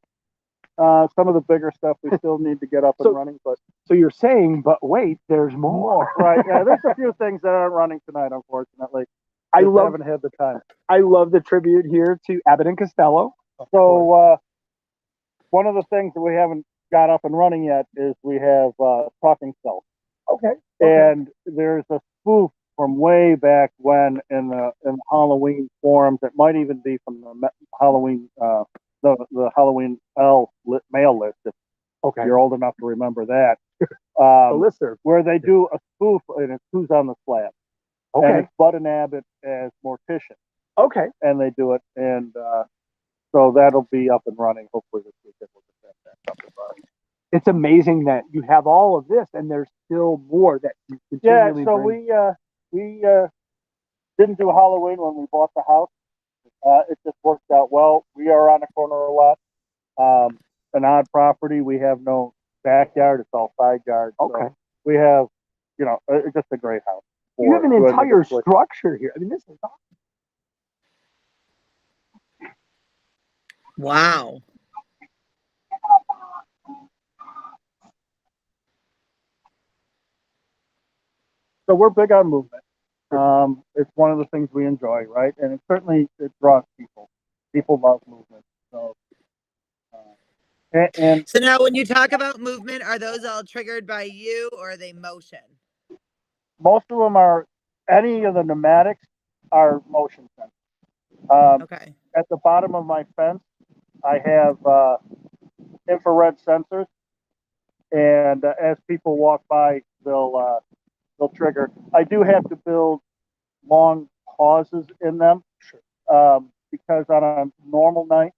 Some of the bigger stuff we still need to get up and running, but so you're saying, but wait, there's more. Right? Yeah, there's a few things that aren't running tonight, unfortunately. I haven't had the time. I love the tribute here to Abbott and Costello. So one of the things that we haven't got up and running yet is we have talking cells. Okay. And there's a spoof from way back when in Halloween forums. It might even be from the Halloween the Halloween mail list, if you're old enough to remember that. The listserv. Where they do a spoof, and it's Who's on the Slab. Okay. And it's Bud and Abbott as morticians. Okay. And they do it, and so that'll be up and running hopefully this weekend. We'll get that up and running. It's amazing that you have all of this, and there's still more that you continually bring. We didn't do Halloween when we bought the house. It just worked out well. We are on a corner a lot. An odd property. We have no backyard. It's all side yard. Okay. So we have, you know, just a great house. You have an entire structure here. I mean, this is awesome. Wow. So we're big on movement. It's one of the things we enjoy, right? And it draws people. People love movement. So, So now when you talk about movement, are those all triggered by you or are they motion? most of them are, any of the pneumatics are motion sensors. Okay. At the bottom of my fence, I have infrared sensors, and as people walk by, they'll trigger. I do have to build long pauses in them, because on a normal night,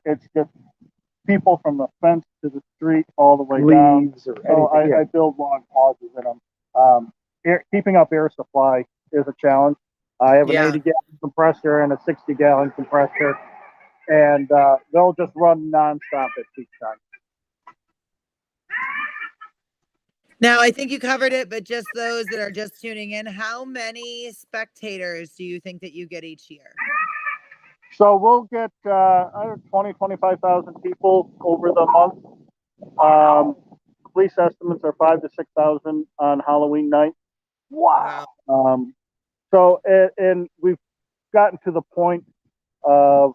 it's just people from the fence to the street all the way down. So I build long pauses in them. Keeping up air supply is a challenge. I have an 80-gallon compressor and a 60-gallon compressor, and they'll just run nonstop at peak time. Now, I think you covered it, but just those that are just tuning in, how many spectators do you think that you get each year? So we'll get 20, 25,000 people over the month. Police estimates are 5,000 to 6,000 on Halloween night. Wow. So, and we've gotten to the point of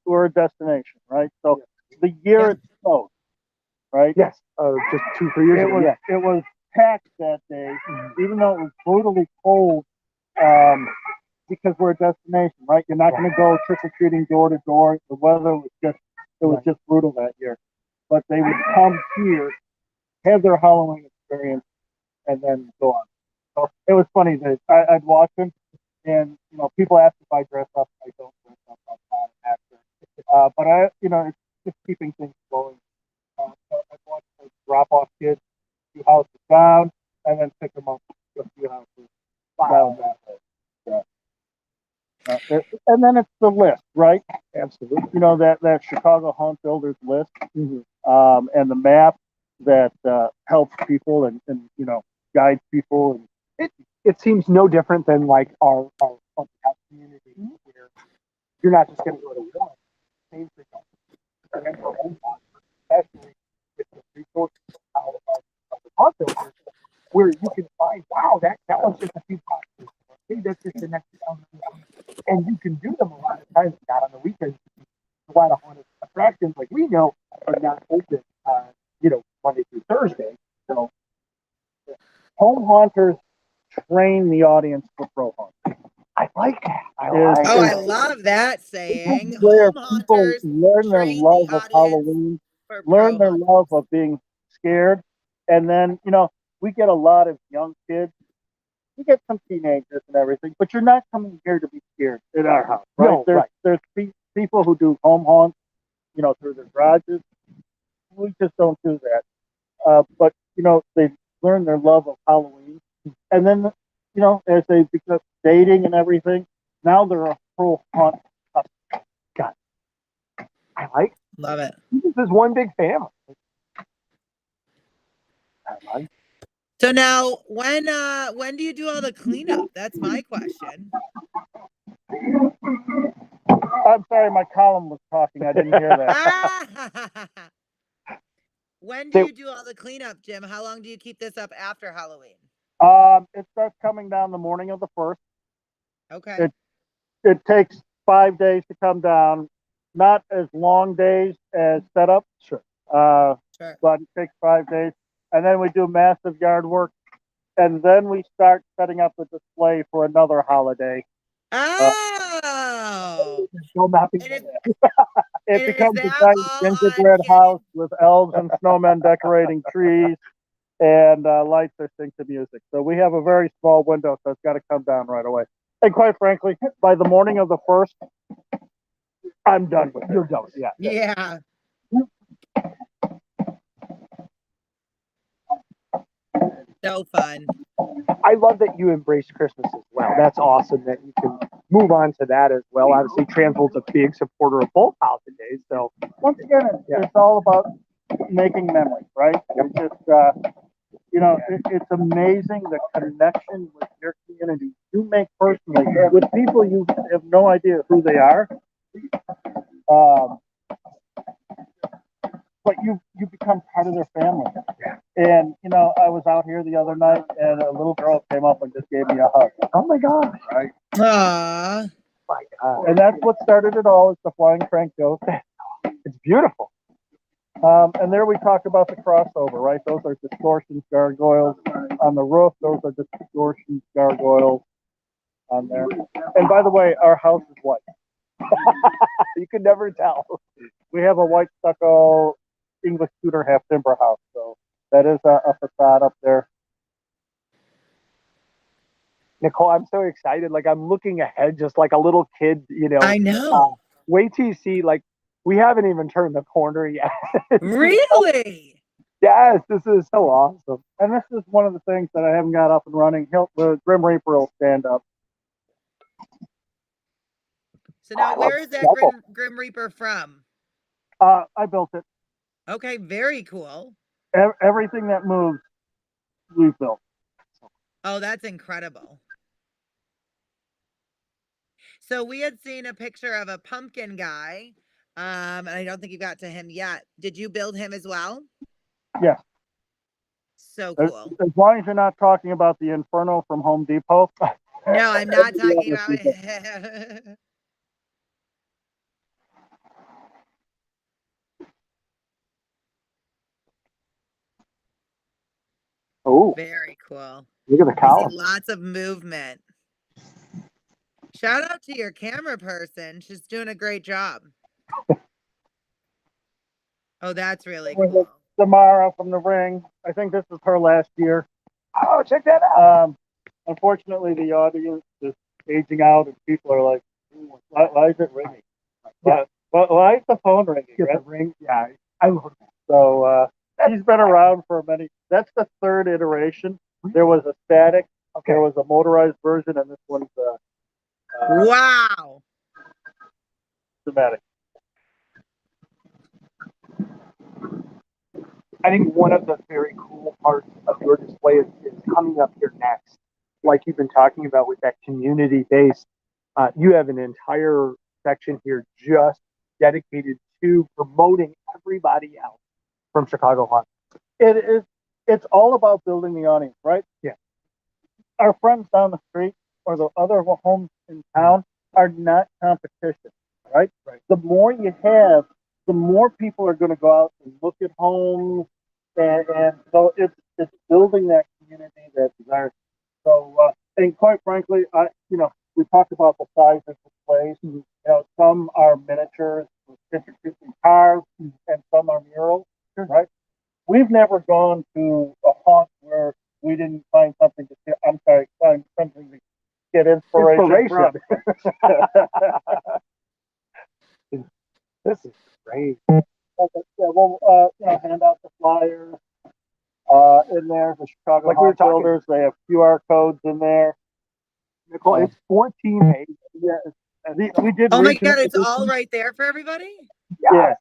we're a destination, right? So the year it snowed, right? Yes. Just 2-3 years ago. It was packed that day, even though it was brutally cold. Because we're a destination, right? You're not going to go trick or treating door to door. The weather was just brutal that year. But they would come here, have their Halloween experience, and then go on. So it was funny that I'd watch them, and people ask if I dress up. I don't dress up. I'm not an actor. But it's just keeping things going. So I'd watch them drop off kids a few houses down, and then pick them up a few houses down that way. And then it's the list, right? Absolutely. That Chicago Haunt Builders list, and the map that helps people and guides people. And it seems no different than like our haunted house community, where you're not just going to go to one. Same for you. Especially with the resources of the haunt builders, where you can find, wow, that one's just a few boxes. Hey, that's just the next town. And you can do them a lot of times, not on the weekends. A lot of haunted attractions, like we know, are not open, Monday through Thursday. So haunters train the audience for pro hunt. I like that. Oh, I love that saying. Where Home people hunters learn their train love the of audience Halloween, for learn pro their hunt. love of being scared, and then we get a lot of young kids. We get some teenagers and everything, but you're not coming here to be scared in our house, right? No, there's people who do home haunts, through their garages. We just don't do that. But they learn their love of Halloween, and then as they become dating and everything, now they're a pro haunt. God, I like. Love it. This is one big family. I like. So now, when do you do all the cleanup? That's my question. I'm sorry, my column was talking. I didn't hear that. When do you do all the cleanup, Jim? How long do you keep this up after Halloween? It starts coming down the morning of the 1st. Okay. It takes 5 days to come down. Not as long days as setup. Sure. Sure. But it takes 5 days. And then we do massive yard work. And then we start setting up the display for another holiday. Oh. No mapping. It becomes a giant gingerbread house with elves and snowmen decorating trees, and lights are synced to music. So we have a very small window, so it's got to come down right away. And quite frankly, by the morning of the 1st, I'm done with it. You're done. Yeah. Yeah. So fun. I love that you embrace Christmas as well. That's awesome that you can move on to that as well. Obviously, Transworld's a big supporter of both holidays. So once again, it's all about making memories, right? It's just, it's amazing the connection with your community you make personally with people you have no idea who they are. But you become part of their family. And, I was out here the other night and a little girl came up and just gave me a hug. oh my gosh. Right? Aww. My God. And that's what started it all, is the flying crank ghost. It's beautiful. And there we talk about the crossover, right? Those are distortion gargoyles on the roof. Those are distortion gargoyles on there. And by the way, our house is white. You could never tell. We have a white stucco English Tudor half timber house. So that is a facade up there. Nicole, I'm so excited. Like, I'm looking ahead just like a little kid, I know. Wait till you see, like, we haven't even turned the corner yet. Really? Yes, this is so awesome. And this is one of the things that I haven't got up and running. The Grim Reaper will stand up. So now, where is that Grim Reaper from? I built it. Okay, very cool. Everything that moves, we've built. Oh, that's incredible. So we had seen a picture of a pumpkin guy, and I don't think you got to him yet. Did you build him as well? Yes. So cool. As long as you're not talking about the Inferno from Home Depot. No, I'm not talking about it. Oh, very cool. Look at the cow. Lots of movement. Shout out to your camera person. She's doing a great job. Oh, that's really cool. Samara from The Ring. I think this is her last year. Oh, check that out. Unfortunately, the audience is aging out, and people are like, why is it ringing? Why is the phone ringing? Get the ring. Yeah, I love it. So he's been around for many. That's the third iteration. There was a static. Okay. There was a motorized version, and this one's wow. Dramatic. I think one of the very cool parts of your display is coming up here next. Like you've been talking about with that community base, you have an entire section here just dedicated to promoting everybody else from Chicago Hunt. It's all about building the audience, right? Yeah. Our friends down the street or the other homes in town are not competition, right? Right. The more you have, the more people are going to go out and look at homes, and so it's building that community that desires. So, and quite frankly, we talked about the size of the place. You know, some are miniatures, intricately carved, and some are murals, right? We've never gone to a haunt where we didn't find something to get, find something to get inspiration from. This is great. We'll hand out the flyers in there. The Chicago Like we were Haunt talking- Builders, they have QR codes in there. Nicole, it's 14 pages. Yeah, we did. Oh my regional God, it's all editions. right there for everybody? Yeah,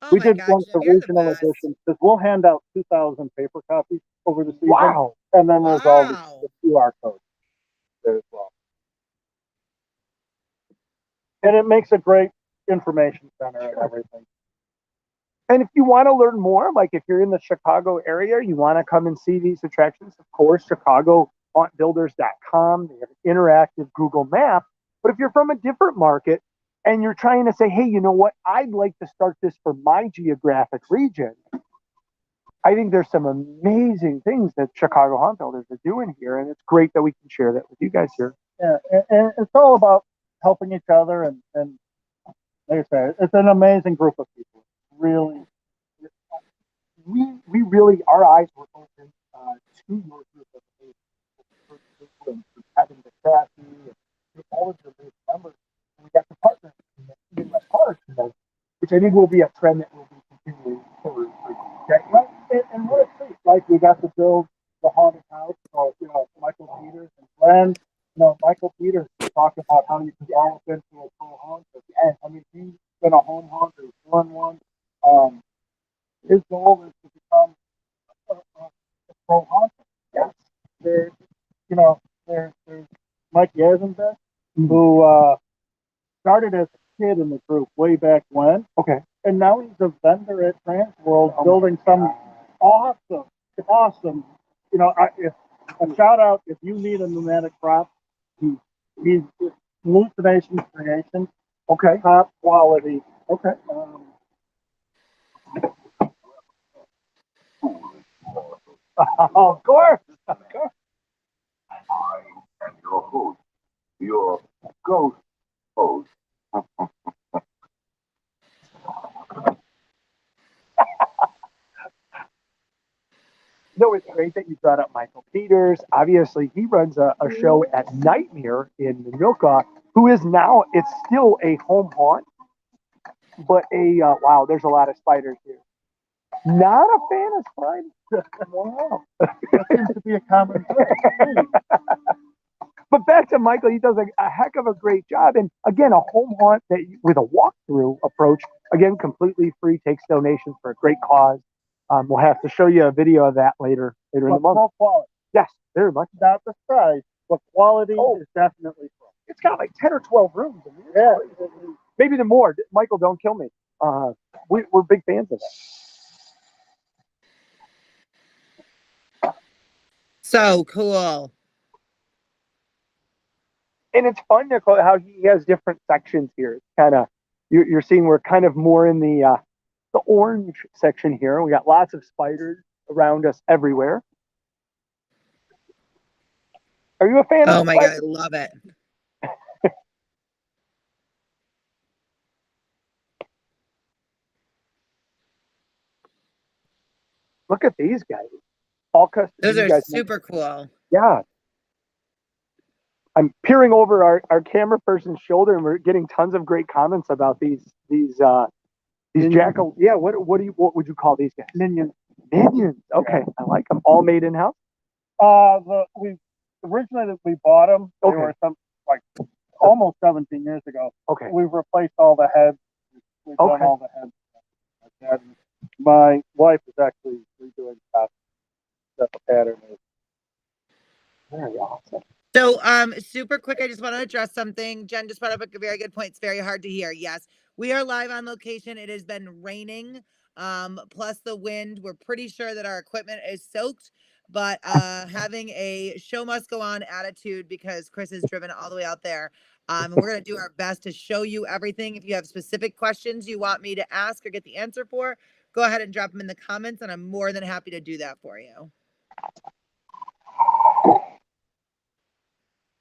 Oh we my did God, one Jim, for you're the regional best. editions because we'll hand out 2,000 paper copies over the season. Wow. And then there's all Wow. the QR codes there as well. And it makes a great information center and everything. And if you want to learn more, like if you're in the Chicago area, you want to come and see these attractions, of course, ChicagoHauntBuilders.com. They have an interactive Google map. But if you're from a different market and you're trying to say, hey, you know what? I'd like to start this for my geographic region. I think there's some amazing things that Chicago Haunt Builders are doing here. And it's great that we can share that with you guys here. Yeah, and it's all about helping each other. And like I said, it's an amazing group of people. Really, We really, our eyes were open to your group of people and having the Kathy and all of the new members. And we got to partner in my part, which I think will be a trend that will be continuing for right? And what it's like, we got to build the haunted house. So, Michael Peters and Glenn, Michael Peters talked about how you can develop into a pro haunter. And I mean, he's been a home haunter, he's won one. His goal is to become a pro haunter. Yes. There's Mike Yazenbeck, who started as a kid in the group way back when. Okay. And now he's a vendor at Transworld, building some awesome. A shout out if you need a pneumatic prop. He's hallucination creation. Okay. Top quality. Okay. Of course. I am your host, your ghost host. No, it's great that you brought up Michael Peters. Obviously, he runs a show at Nightmare in Minilka, who is now, it's still a home haunt, but wow, there's a lot of spiders here. Not a fan of spiders. Wow. That seems to be a common thing. But back to Michael, he does a heck of a great job. And again, a home haunt with a walkthrough approach, again, completely free, takes donations for a great cause. We'll have to show you a video of that later in the month. Pro quality. Yes, very much. Not the size, but quality is definitely pro. It's got like 10 or 12 rooms. I mean, Yeah. maybe the more. Michael, don't kill me. We're big fans of that. So cool. And it's fun, Nicole, how he has different sections here. It's kind of, you're seeing we're kind of more in the orange section here. We got lots of spiders around us everywhere. Are you a fan of Oh my God, spiders? I love it. Look at these guys. All custom. Those you are guys super cool. Yeah. I'm peering over our camera person's shoulder, and we're getting tons of great comments about these jackal. Yeah, what would you call these guys? Minions. Minions. Okay, I like them. All made in house. We originally we bought them. They Okay. were almost 17 years ago. Okay. We've replaced all the heads. We've done Okay. all the heads. Like that. My wife is actually redoing that the pattern is. Very awesome. So, super quick, I just want to address something. Jen just brought up a very good point. It's very hard to hear. Yes, we are live on location. It has been raining, plus the wind. We're pretty sure that our equipment is soaked, but having a show must go on attitude because Kris is driven all the way out there. And we're going to do our best to show you everything. If you have specific questions you want me to ask or get the answer for, go ahead and drop them in the comments, and I'm more than happy to do that for you.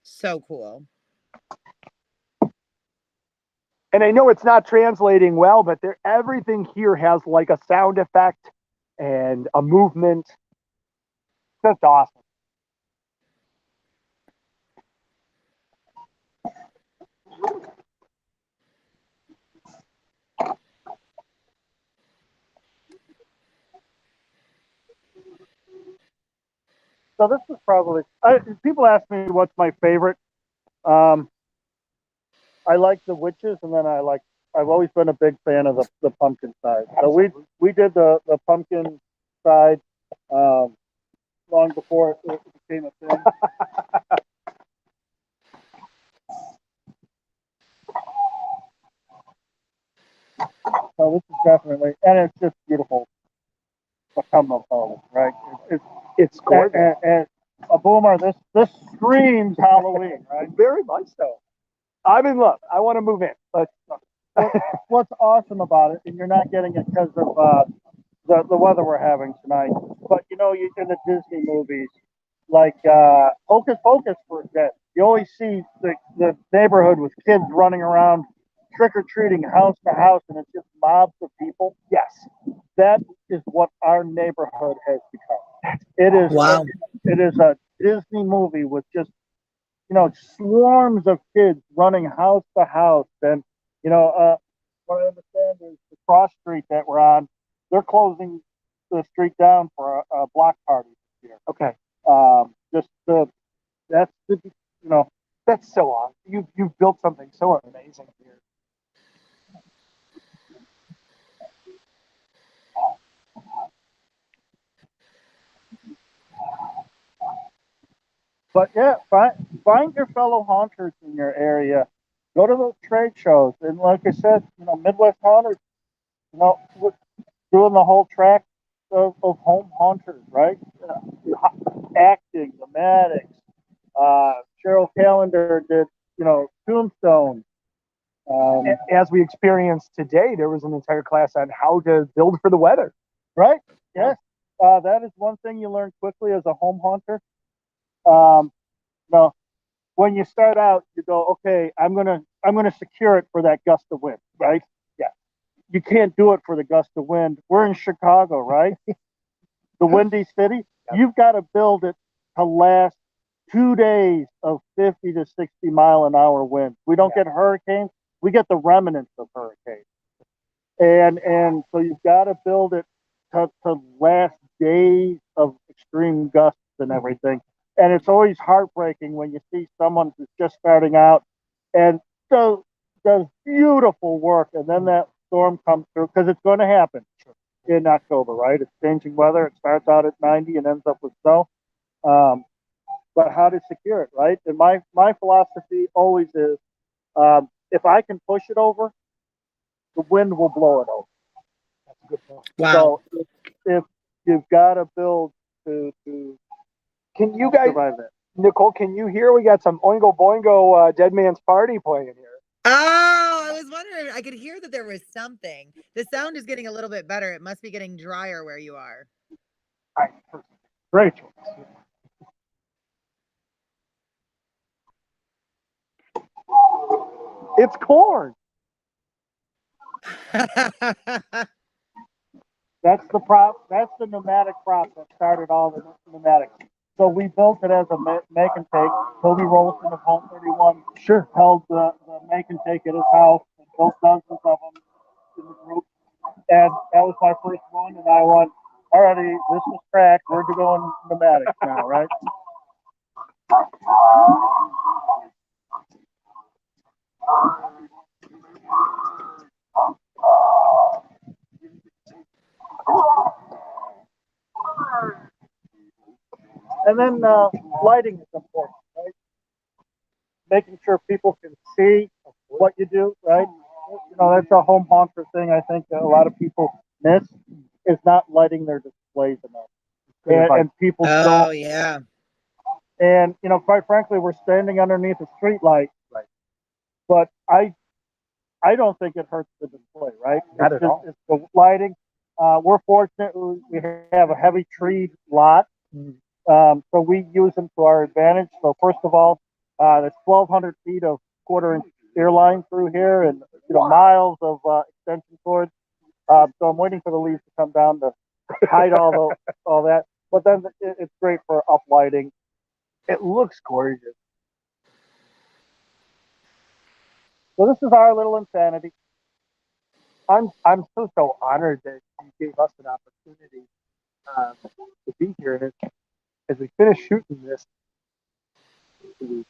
So cool. And I know it's not translating well, but everything here has like a sound effect and a movement. Just awesome. So this is probably, people ask me what's my favorite. I like the witches, and then I've always been a big fan of the pumpkin side. So we did the pumpkin side long before it became a thing. So this is definitely, and it's just beautiful. Autumnal colors, right? It's gorgeous. And a boomer, this screams Halloween, right? Very much so. I'm in love. I want to move in. But what's awesome about it, and you're not getting it because of the weather we're having tonight, but you know, you in the Disney movies, like Hocus Pocus, for example, you always see the neighborhood with kids running around trick or treating house to house, and it's just mobs of people. yes, That is what our neighborhood has become. It is Wow. it is a Disney movie with just, you know, swarms of kids running house to house. And, you know, what I understand is the cross street that we're on, they're closing the street down for a block party this year. okay. That's the, you know, That's so awesome. You've built something so amazing here. but yeah, find your fellow haunters in your area. Go to those trade shows. And like I said, you know, Midwest Haunters, you know, doing the whole track of home haunters, right? Acting, thematics. Cheryl Callender did, you know, Tombstone. As we experienced today, there was an entire class on how to build for the weather. Right? Yes. That is one thing you learn quickly as a home haunter. You know, when you start out, you go, okay, I'm gonna secure it for that gust of wind, right? Yeah. You can't do it for the gust of wind. We're in Chicago, right? The windy city. Yep. You've got to build it to last 2 days of 50 to 60-mile-an-hour winds. We don't get hurricanes. We get the remnants of hurricanes. And so you've got to build it to last days of extreme gusts and everything. And it's always heartbreaking when you see someone who's just starting out and does beautiful work, and then that storm comes through, because it's going to happen in October, right? It's changing weather. It starts out at 90 and ends up with snow. But how to secure it, right? And my philosophy always is, if I can push it over, the wind will blow it over. That's a good point. Wow. So if you've got to build to Can you guys, survive that. Nicole, can you hear? We got some Oingo Boingo Dead Man's Party playing here. Oh, I was wondering. I could hear that there was something. The sound is getting a little bit better. It must be getting drier where you are. Great choice. It's corn. That's the pneumatic prop that started all the pneumatics. So we built it as a make and take. Toby Rolston of Home 31 held the make and take at his house and built dozens of them in the group. And that was my first one. And I went, alrighty, this was cracked. We're going pneumatics now, right? And then lighting is important, right? Making sure people can see what you do, right? You know, that's a home haunter thing I think that a lot of people miss, is not lighting their displays enough. And people Oh, don't. yeah. And, you know, quite frankly, we're standing underneath a street light. Right. But I don't think it hurts the display, right? Not at all. It's the lighting. We're fortunate we have a heavy tree lot. So we use them to our advantage. So first of all, there's 1,200 feet of quarter-inch air line through here, and miles of extension cords. So I'm waiting for the leaves to come down to hide all that. But then it's great for uplighting. It looks gorgeous. So this is our little insanity. I'm so honored that you gave us an opportunity to be here. And as we finish shooting this, so,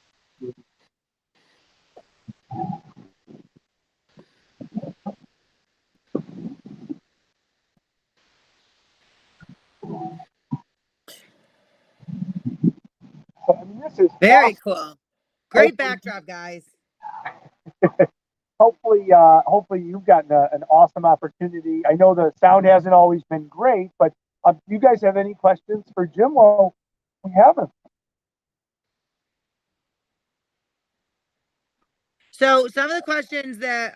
I mean, this is Very awesome. cool. Great backdrop, guys. Hopefully you've gotten an awesome opportunity. I know the sound hasn't always been great, but do you guys have any questions for Jim? Well, we haven't. So some of the questions that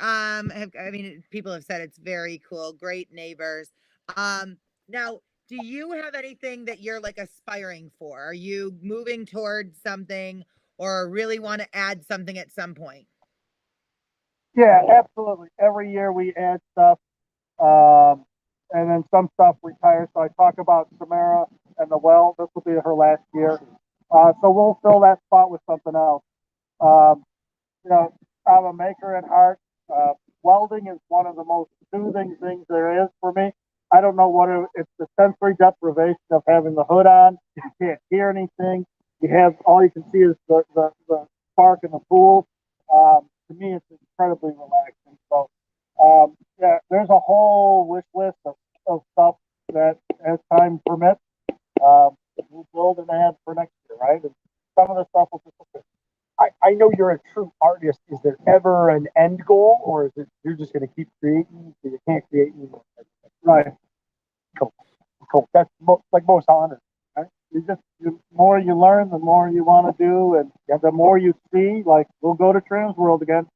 people have said it's very cool, great neighbors. Now, do you have anything that you're like aspiring for? Are you moving towards something or really want to add something at some point? Yeah, absolutely. Every year we add stuff, and then some stuff retires. So I talk about Samara and the well. This will be her last year. So we'll fill that spot with something else. Um, I'm a maker at heart. Welding is one of the most soothing things there is for me. I don't know what it's the sensory deprivation of having the hood on. You can't hear anything. You have all you can see is the spark in the pool. To me, it's incredibly relaxing. So, yeah, there's a whole wish list of stuff that, as time permits, we'll build and add for next year, right? And some of the stuff will just. I know you're a true artist. Is there ever an end goal, or is it you're just going to keep creating so you can't create anymore? Right. Cool. That's like most honors, right? The more you learn, the more you want to do, and the more you see. Like we'll go to Transworld again,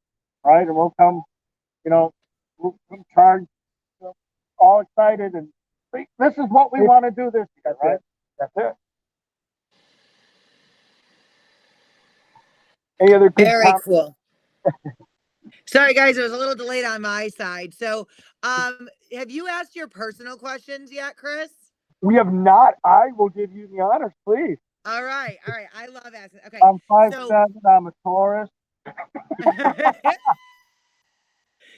right? And we'll come, we'll charge, all excited, and this is what we want to do this year, right? That's it. Any other big Very cool. Sorry, guys, it was a little delayed on my side. So, have you asked your personal questions yet, Kris? We have not. I will give you the honors, please. All right. I love asking. Okay. I'm 5'7". I'm a Taurus.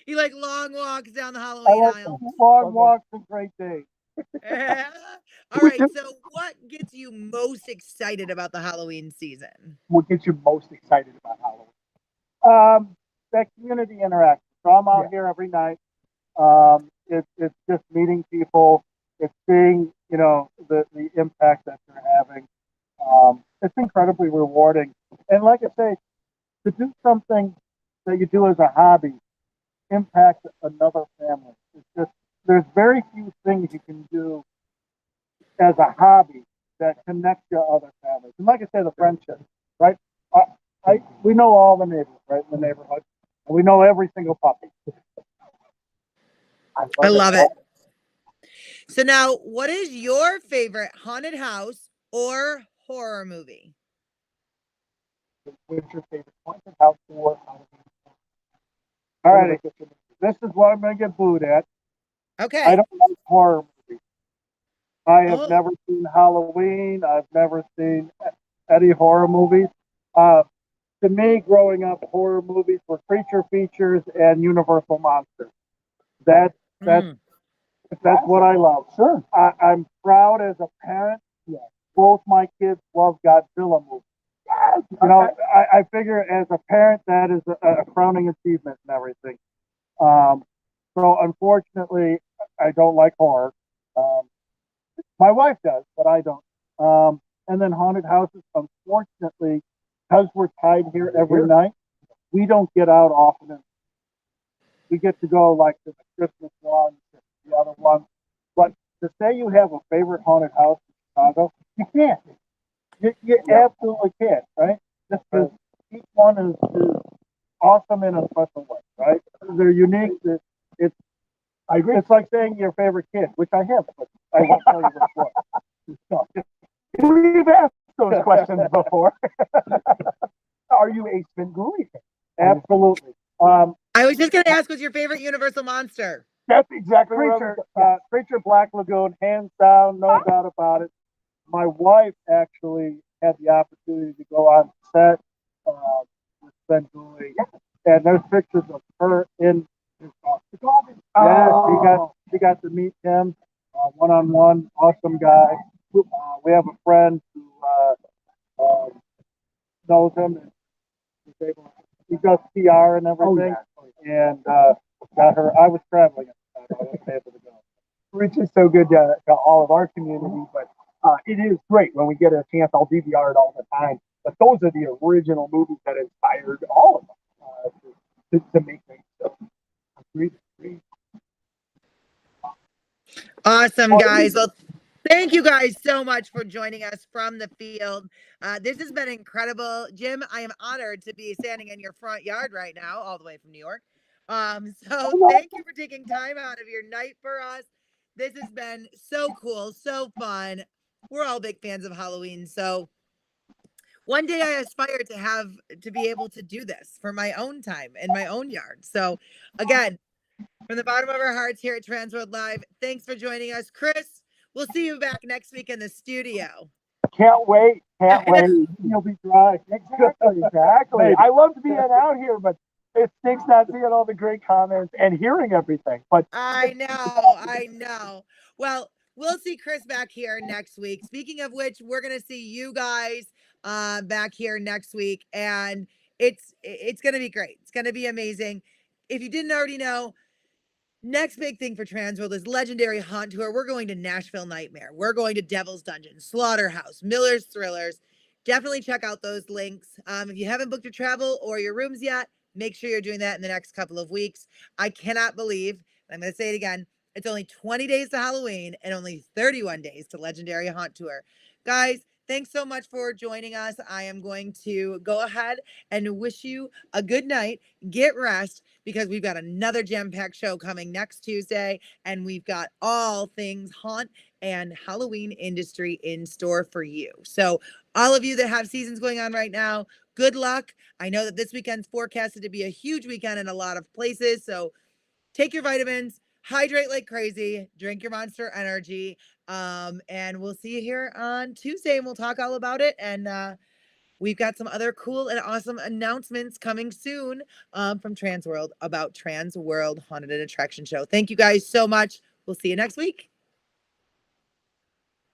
You like long walks down the Halloween aisle. Long walks and great days. All right. So, what gets you most excited about the Halloween season? What gets you most excited about Halloween? That community interaction. So I'm out here every night. It's just meeting people. It's seeing, the impact that they're having. It's incredibly rewarding. And like I say, to do something that you do as a hobby impact another family. It's just there's very few things you can do as a hobby that connect you to other families. And like I say, the friendship, right? We know all the neighbors, right, in the neighborhood. And we know every single puppy. I love it. So now, what is your favorite haunted house or horror movie? What's your favorite haunted house or Halloween? All right, this is what I'm going to get booed at. Okay. I don't like horror movies. I have never seen Halloween. I've never seen any horror movies. To me, growing up, horror movies were creature features and Universal monsters. That's what I love. Sure. I'm proud as a parent. Yeah. Both my kids love Godzilla movies. Yes. I figure as a parent that is a crowning achievement and everything. So unfortunately, I don't like horror. My wife does, but I don't. And then haunted houses, unfortunately, because we're tied here every night, we don't get out often. We get to go like to the Christmas one, the other one. But to say you have a favorite haunted house in Chicago, you can't. You absolutely can't, right? Just because each one is awesome in a special way, right? They're unique. I agree. It's like saying your favorite kid, which I have, but I won't tell you which one. We've asked those questions before. Are you a Spenguli fan? Absolutely. I was just going to ask, what's your favorite Universal monster? That's exactly Creature, what Creature Black Lagoon, hands down, no doubt about it. My wife actually had the opportunity to go on set with Ben Dooley, and there's pictures of her in his costume. Yeah, she got to meet him one on one. Awesome guy. We have a friend who knows him and he does PR and everything. And got her. I was traveling at the time. I wasn't able to go. Rich is so good to all of our community, but it is great when we get a chance. I'll DVR it all the time. But those are the original movies that inspired all of us to make things. So, agreed. Awesome, guys. Well, thank you guys so much for joining us from the field. This has been incredible. Jim, I am honored to be standing in your front yard right now, all the way from New York. So thank you for taking time out of your night for us. This has been so cool, so fun. We're all big fans of Halloween. So one day I aspire to be able to do this for my own time in my own yard. So again, from the bottom of our hearts here at Transworld Live, thanks for joining us. Kris, we'll see you back next week in the studio. Can't wait. You'll be dry. Exactly. I loved being out here, but it stinks not seeing all the great comments and hearing everything. But I know. Well, we'll see Kris back here next week. Speaking of which, we're gonna see you guys back here next week, and it's gonna be great. It's gonna be amazing. If you didn't already know, next big thing for Transworld is Legendary Haunt Tour. We're going to Nashville Nightmare. We're going to Devil's Dungeon, Slaughterhouse, Miller's Thrillers. Definitely check out those links. If you haven't booked your travel or your rooms yet, make sure you're doing that in the next couple of weeks. I cannot believe, I'm going to say it again, it's only 20 days to Halloween and only 31 days to Legendary Haunt Tour. Guys, thanks so much for joining us. I am going to go ahead and wish you a good night. Get rest, because we've got another jam-packed show coming next Tuesday, and we've got all things haunt and Halloween industry in store for you. So all of you that have seasons going on right now, good luck. I know that this weekend's forecasted to be a huge weekend in a lot of places, so take your vitamins, hydrate like crazy, drink your Monster Energy, and we'll see you here on Tuesday, and we'll talk all about it. And we've got some other cool and awesome announcements coming soon from Transworld about Transworld Haunted Attraction Show. Thank you guys so much. We'll see you next week.